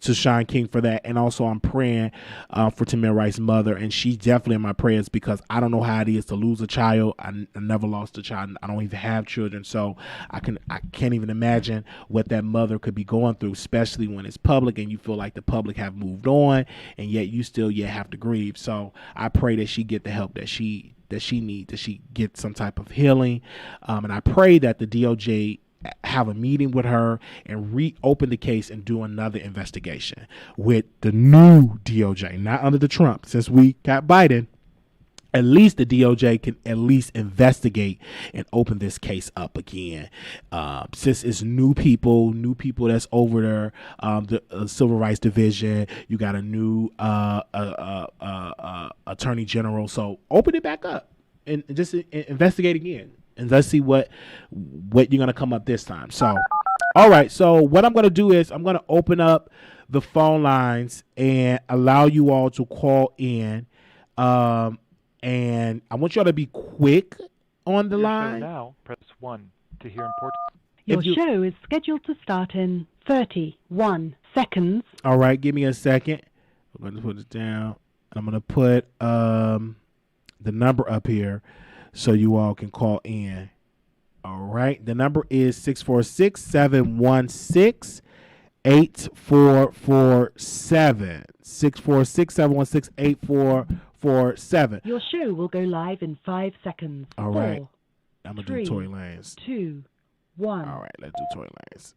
to Shaun King for that. And also I'm praying for Tamir Rice's mother, and she's definitely in my prayers, because I don't know how it is to lose a child. I never lost a child. I don't even have children, so I can't even imagine what that mother could be going through, especially when it's public and you feel like the public have moved on, and yet you still have to grieve. So I pray that she get the help that she needs, that she get some type of healing, and I pray that the DOJ have a meeting with her and reopen the case and do another investigation with the new DOJ, not under the Trump. Since we got Biden, at least the DOJ can at least investigate and open this case up again. Since it's new people that's over there, the Civil Rights Division, you got a new Attorney General. So open it back up and just investigate again. And let's see what you're going to come up this time. So, all right. So what I'm going to do is I'm going to open up the phone lines and allow you all to call in. And I want y'all to be quick on the line. Now, press 1 to hear important. Your show is scheduled to start in 31 seconds. All right. Give me a second. I'm going to put it down. I'm going to put the number up here so you all can call in. All right. The number is 646-716-8447. 646-716-8447. Your show will go live in 5 seconds. All right. I'm going to do Tory Lanez. 2, 1. All right. Let's do Tory Lanez.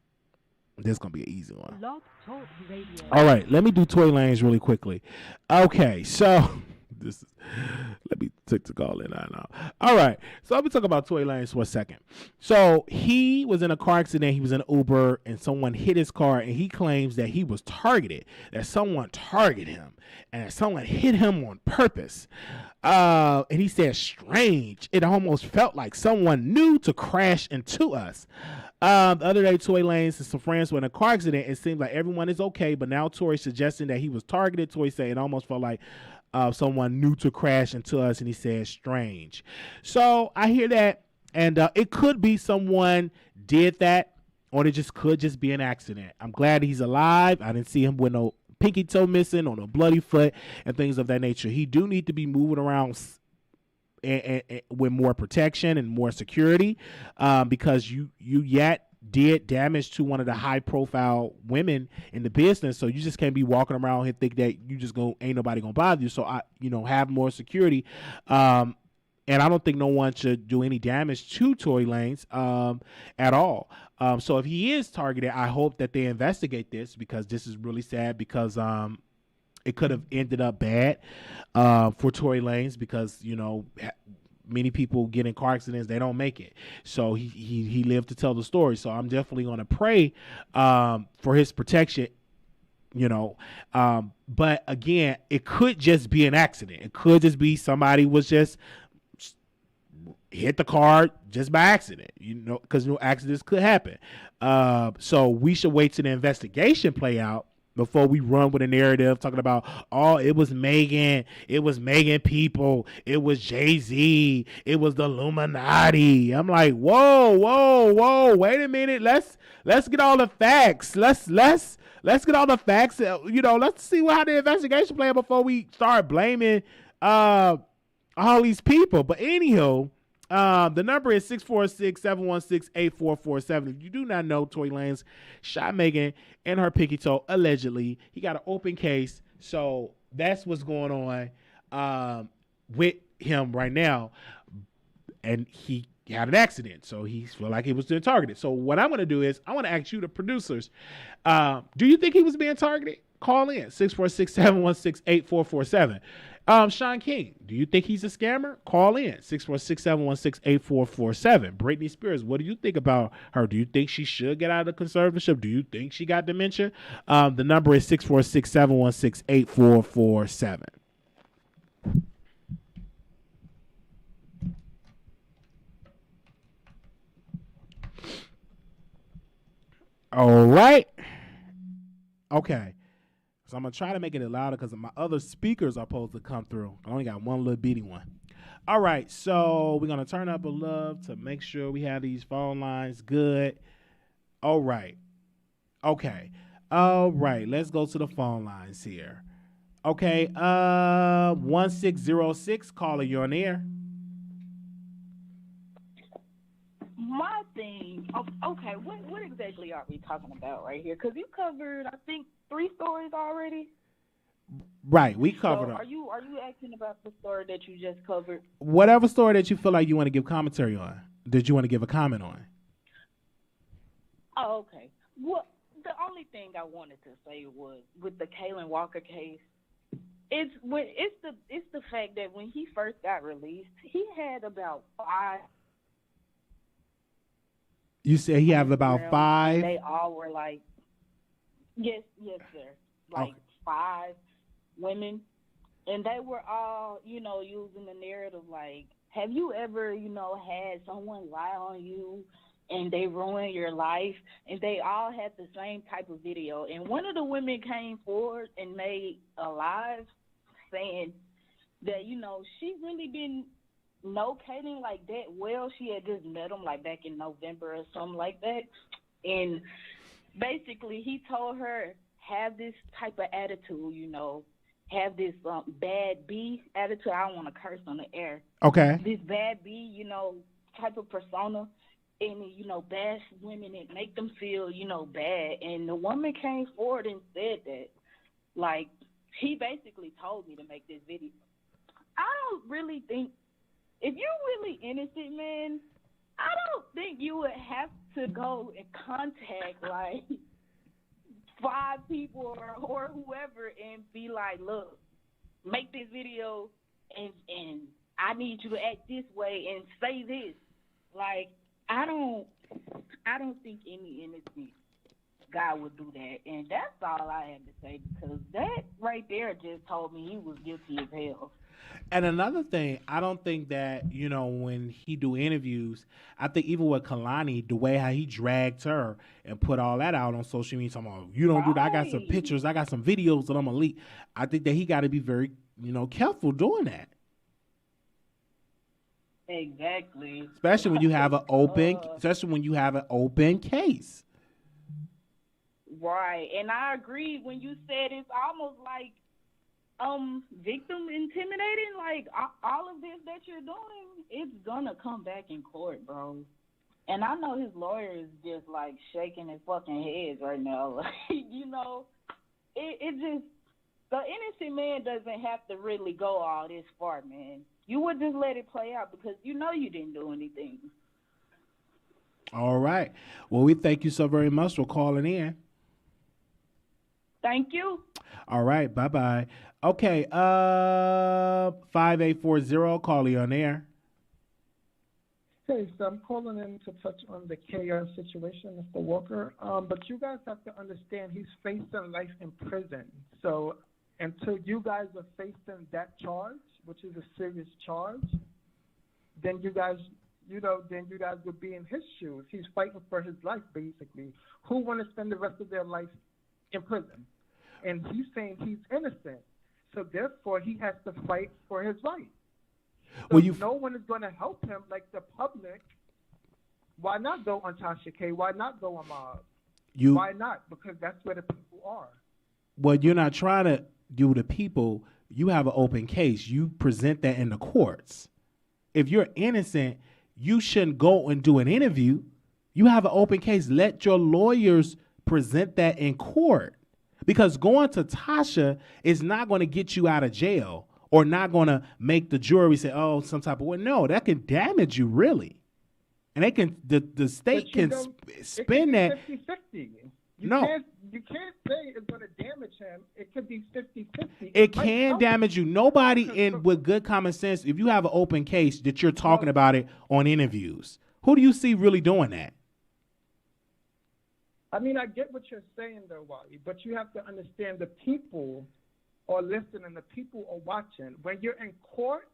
This is going to be an easy one. Blog Talk Radio. All right. Let me do Tory Lanez really quickly. Okay. So let me take the call in. I know. All right. So let me talk about Tory Lanez for a second. So he was in a car accident. He was in an Uber, and someone hit his car, and he claims that he was targeted, that someone targeted him, and that someone hit him on purpose. And he said, strange. It almost felt like someone knew to crash into us. The other day, Tory Lanez and some friends were in a car accident. It seemed like everyone is okay, but now Tory suggesting that he was targeted. Tory said it almost felt like someone new to crash into us, and he said strange. So I hear that, and it could be someone did that, or it could just be an accident. I'm glad he's alive. I didn't see him with no pinky toe missing or no bloody foot and things of that nature. He do need to be moving around and with more protection and more security, because you did damage to one of the high profile women in the business. So you just can't be walking around here think that you just ain't nobody gonna bother you. So have more security. And I don't think no one should do any damage to Tory Lanez at all. So if he is targeted, I hope that they investigate this, because this is really sad, because it could have ended up bad for Tory Lanez, because many people get in car accidents, they don't make it. So he lived to tell the story. So I'm definitely going to pray for his protection, but again, it could just be an accident. It could just be somebody was just hit the car just by accident, because accidents could happen. So we should wait till the investigation play out before we run with a narrative talking about, oh, it was Megan people, it was Jay-Z, it was the Illuminati. I'm like, whoa, wait a minute. Let's get all the facts. Let's get all the facts. Let's see how the investigation playing before we start blaming all these people. But anyhow, the number is 646-716-8447. If you do not know, Tory Lanez shot Megan in her pinky toe, allegedly. He got an open case. So that's what's going on with him right now. And he had an accident. So he felt like he was being targeted. So what I'm going to do is I want to ask you, the producers, do you think he was being targeted? Call in 646-716-8447. Shaun King, do you think he's a scammer? Call in 646-716-8447. Brittney Spears, what do you think about her? Do you think she should get out of the conservatorship? Do you think she got dementia? The number is 646-716-8447. All right. Okay. So I'm going to try to make it louder because my other speakers are supposed to come through. I only got one little bitty one. All right. So we're going to turn up a love to make sure we have these phone lines good. All right. Okay. All right. Let's go to the phone lines here. Okay. 1606, caller, you're on air. My thing, okay, what exactly are we talking about right here? Because you covered, I think, 3 stories already. Right, we covered them. Are you asking about the story that you just covered? Whatever story that you feel like you want to give commentary on, that you want to give a comment on. Oh, okay. Well, the only thing I wanted to say was with the Kaalan Walker case, it's the fact that when he first got released, he had about 5. You said he had about 5? They all were like, yes, sir. Like 5 women. And they were all, using the narrative like, have you ever, had someone lie on you and they ruined your life? And they all had the same type of video. And one of the women came forward and made a live saying that, she really didn't know Kaalan like that well. She had just met him like back in November or something like that. And basically he told her, have this type of attitude, have this bad B attitude. I don't want to curse on the air. Okay. This bad B, type of persona, and, bash women and make them feel, bad. And the woman came forward and said that, like, he basically told me to make this video. I don't really think, if you're really innocent, man, I don't think you would have to go and contact, like, 5 people or whoever and be like, look, make this video and I need you to act this way and say this. Like, I don't think any innocent guy would do that. And that's all I had to say, because that right there just told me he was guilty as hell. And another thing, I don't think that, when he do interviews, I think even with Kaalan, the way how he dragged her and put all that out on social media, talking about, you don't do that, I got some pictures, I got some videos that I'm going to leak. I think that he got to be very, careful doing that. Exactly. Especially when you have an open case. Right. And I agree when you said it's almost like victim intimidating. Like, all of this that you're doing, it's gonna come back in court, bro. And I know his lawyer is just like shaking his fucking heads right now. Like, it just, the innocent man doesn't have to really go all this far, man. You would just let it play out because you didn't do anything. All right. Well, we thank you so very much for calling in. Thank you. All right. Bye-bye. Okay. 5840, call you on air. Hey, so I'm calling in to touch on the KR situation, Mr. Walker. But you guys have to understand he's facing life in prison. So until you guys are facing that charge, which is a serious charge, then you guys would be in his shoes. He's fighting for his life, basically. Who want to spend the rest of their life in prison? and he's saying he's innocent. So therefore, he has to fight for his rights. So no one is going to help him like the public. Why not go on Tasha K? Why not go on Mob? Why not? Because that's where the people are. Well, you're not trying to do the people. You have an open case. You present that in the courts. If you're innocent, you shouldn't go and do an interview. You have an open case. Let your lawyers present that in court. Because going to Tasha is not going to get you out of jail or not going to make the jury say, oh, some type of way. No, that can damage you, really. And they can the state can spin that. 50-50. No. You can't say it's going to damage him. It could be 50-50. It can damage you. Nobody with good common sense, if you have an open case that you're talking about it on interviews, who do you see really doing that? I mean, I get what you're saying, though, Wally, but you have to understand the people are listening, the people are watching. When you're in court,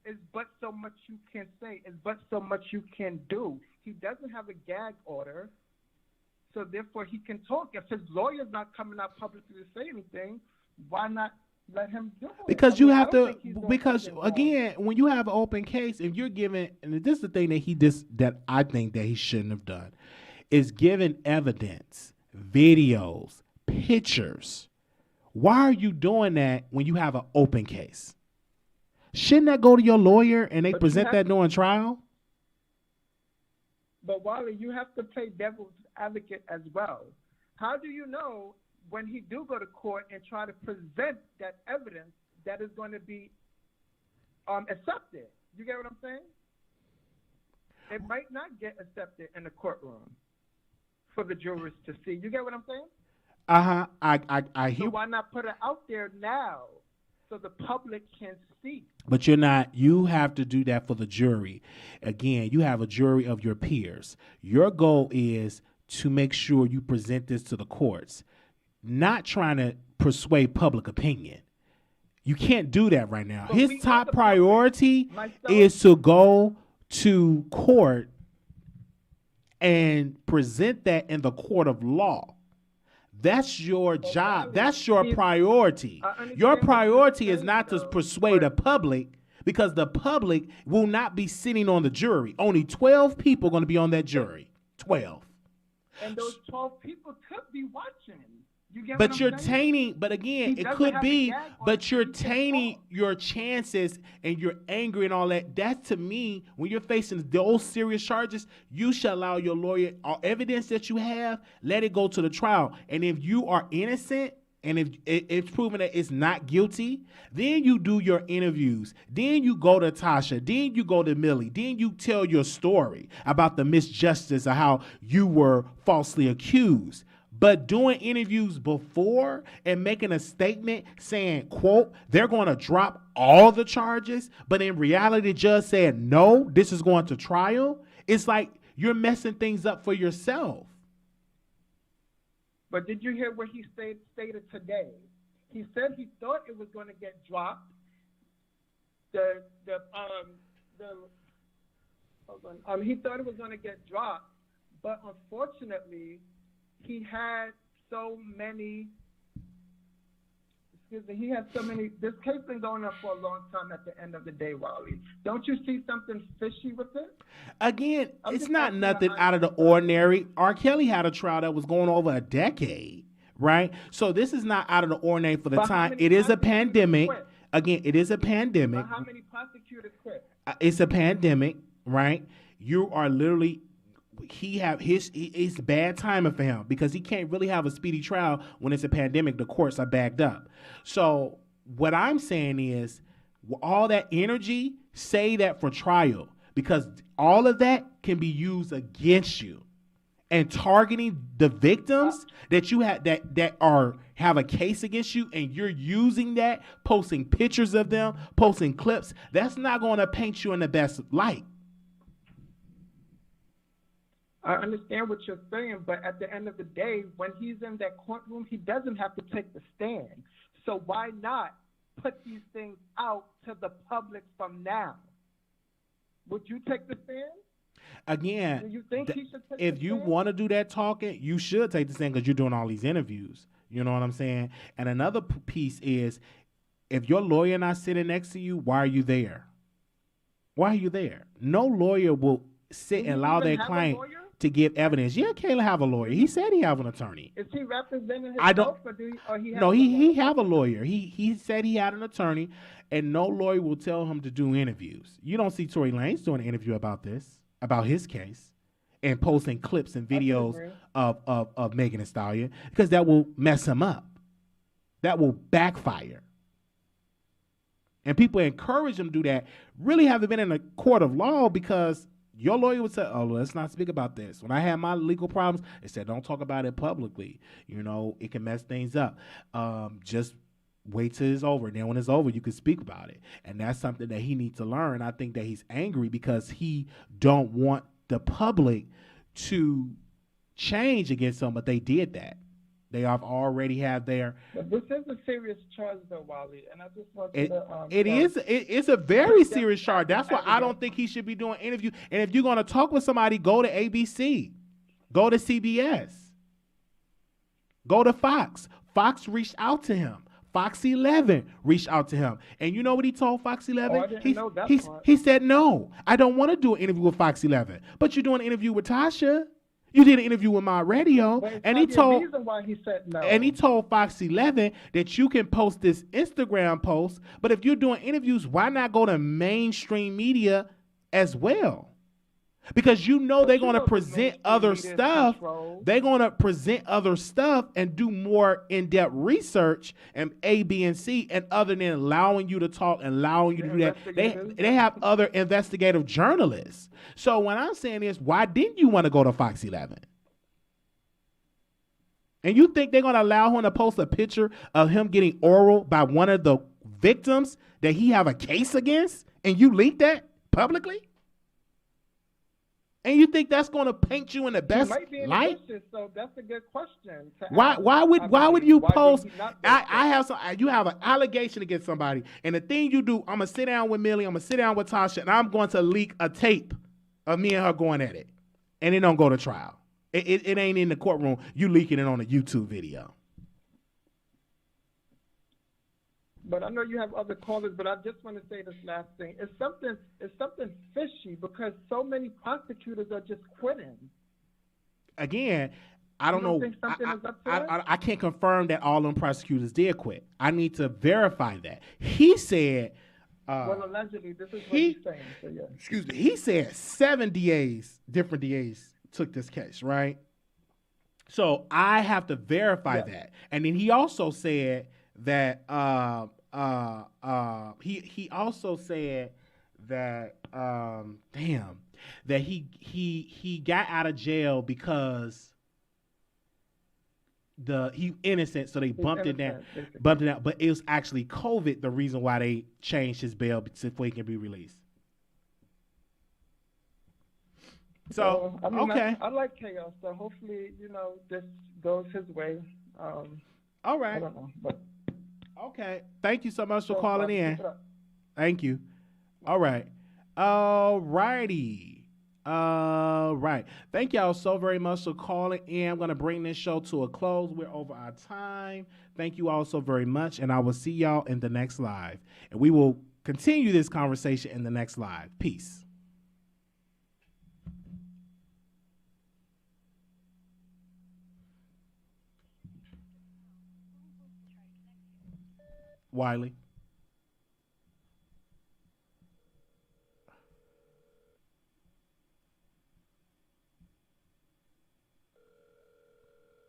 it's but so much you can say. It's but so much you can do. He doesn't have a gag order, so therefore he can talk. If his lawyer's not coming out publicly to say anything, why not let him do it? Because you have to, because again, when you have an open case, if you're given, and this is the thing that I think that he shouldn't have done, is given evidence, videos, pictures. Why are you doing that when you have an open case? Shouldn't that go to your lawyer and they present that during trial? But Wally, you have to play devil's advocate as well. How do you know when he do go to court and try to present that evidence that is going to be accepted? You get what I'm saying? It might not get accepted in the courtroom for the jurors to see. You get what I'm saying? I hear. So why not put it out there now so the public can see? But you're not. You have to do that for the jury. Again, you have a jury of your peers. Your goal is to make sure you present this to the courts, not trying to persuade public opinion. You can't do that right now. His top priority is to go to court and present that in the court of law. That's your job. That's your priority. Your priority is not to persuade the public, because the public will not be sitting on the jury. Only 12 people are going to be on that jury. 12. And those 12 people could be watching. You get but what you're I'm saying? tainting, but again, it could be, but you're tainting your chances and you're angry and all that. That, to me, when you're facing those serious charges, you should allow your lawyer, all evidence that you have, let it go to the trial. And if you are innocent, and if it's proven that it's not guilty, then you do your interviews. Then you go to Tasha. Then you go to Millie. Then you tell your story about the misjustice of how you were falsely accused. But doing interviews before and making a statement saying, quote, they're going to drop all the charges, but in reality, the judge said, no, this is going to trial. It's like you're messing things up for yourself. But did you hear what he stated today? He said he thought it was going to get dropped. He thought it was going to get dropped, but unfortunately, he had so many. This case been going on for a long time. At the end of the day, Wiley, don't you see something fishy with it? Again, it's not nothing out of the ordinary. R. Kelly had a trial that was going over a decade, right? So this is not out of the ordinary for the time. It is a pandemic. Again, it is a pandemic. But how many prosecutors quit? It's a pandemic, right? You are literally. It's bad timing for him because he can't really have a speedy trial when it's a pandemic. The courts are backed up. So what I'm saying is, all that energy, say that for trial, because all of that can be used against you. And targeting the victims that you have that have a case against you, and you're using that, posting pictures of them, posting clips, that's not going to paint you in the best light. I understand what you're saying, but at the end of the day, when he's in that courtroom, he doesn't have to take the stand. So why not put these things out to the public from now? Would you take the stand? Again, do you think he should take if you want to do that talking, you should take the stand because you're doing all these interviews. You know what I'm saying? And another piece is, if your lawyer not sitting next to you, why are you there? Why are you there? No lawyer will sit and allow their client to give evidence. Yeah, Kayla have a lawyer. He said he have an attorney. Is he representing himself? I don't. No, he have a lawyer? lawyer. He said he had an attorney, and no lawyer will tell him to do interviews. You don't see Tory Lanez doing an interview about his case, and posting clips and videos of Megan Thee Stallion, because that will mess him up. That will backfire. And people encourage him to do that. Really haven't been in a court of law, because your lawyer would say, oh, let's not speak about this. When I had my legal problems, they said, don't talk about it publicly. You know, it can mess things up. Just wait till it's over. Then when it's over, you can speak about it. And that's something that he needs to learn. I think that he's angry because he don't want the public to change against him, but they did that. They have already had their. But this is a serious charge, though, Wiley, and I just want to. It's a very serious charge. That's why I don't think he should be doing interviews. And if you're going to talk with somebody, go to ABC, go to CBS, go to Fox. Fox reached out to him. Fox 11 reached out to him, and you know what he told Fox 11? He said, "No, I don't want to do an interview with Fox 11, but you're doing an interview with Tasha." You did an interview with my radio, and he told reason why he said no. And he told Fox 11 that you can post this Instagram post, but if you're doing interviews, why not go to mainstream media as well? Because you know they're going to present other stuff. They're going to present other stuff and do more in-depth research and A, B, and C, and other than allowing you to talk and allowing you to do that, they have other investigative journalists. So what I'm saying is, why didn't you want to go to Fox 11? And you think they're going to allow him to post a picture of him getting oral by one of the victims that he have a case against, and you leak that publicly? And you think that's going to paint you in the best light? So that's a good question. Why would you post? I have some. You have an allegation against somebody, and the thing you do, I'm gonna sit down with Millie, I'm gonna sit down with Tasha, and I'm going to leak a tape of me and her going at it, and it don't go to trial. It ain't in the courtroom. You leaking it on a YouTube video. But I know you have other callers, but I just want to say this last thing. It's something fishy, because so many prosecutors are just quitting. Again, I don't know. I can't confirm that all them prosecutors did quit. I need to verify that. He said. Well, allegedly, this is what he's saying. So yeah. Excuse me. He said 7 different DAs took this case, right? So I have to verify that. And then he also said that he also said that that he got out of jail because he innocent, so they bumped it down, but it was actually COVID the reason why they changed his bail before he can be released. So okay, I like chaos, so hopefully this goes his way. All right. I don't know, but. Okay. Thank you so much for calling in. Thank you. All right. All righty. All right. Thank y'all so very much for calling in. I'm going to bring this show to a close. We're over our time. Thank you all so very much. And I will see y'all in the next live. And we will continue this conversation in the next live. Peace. Wiley.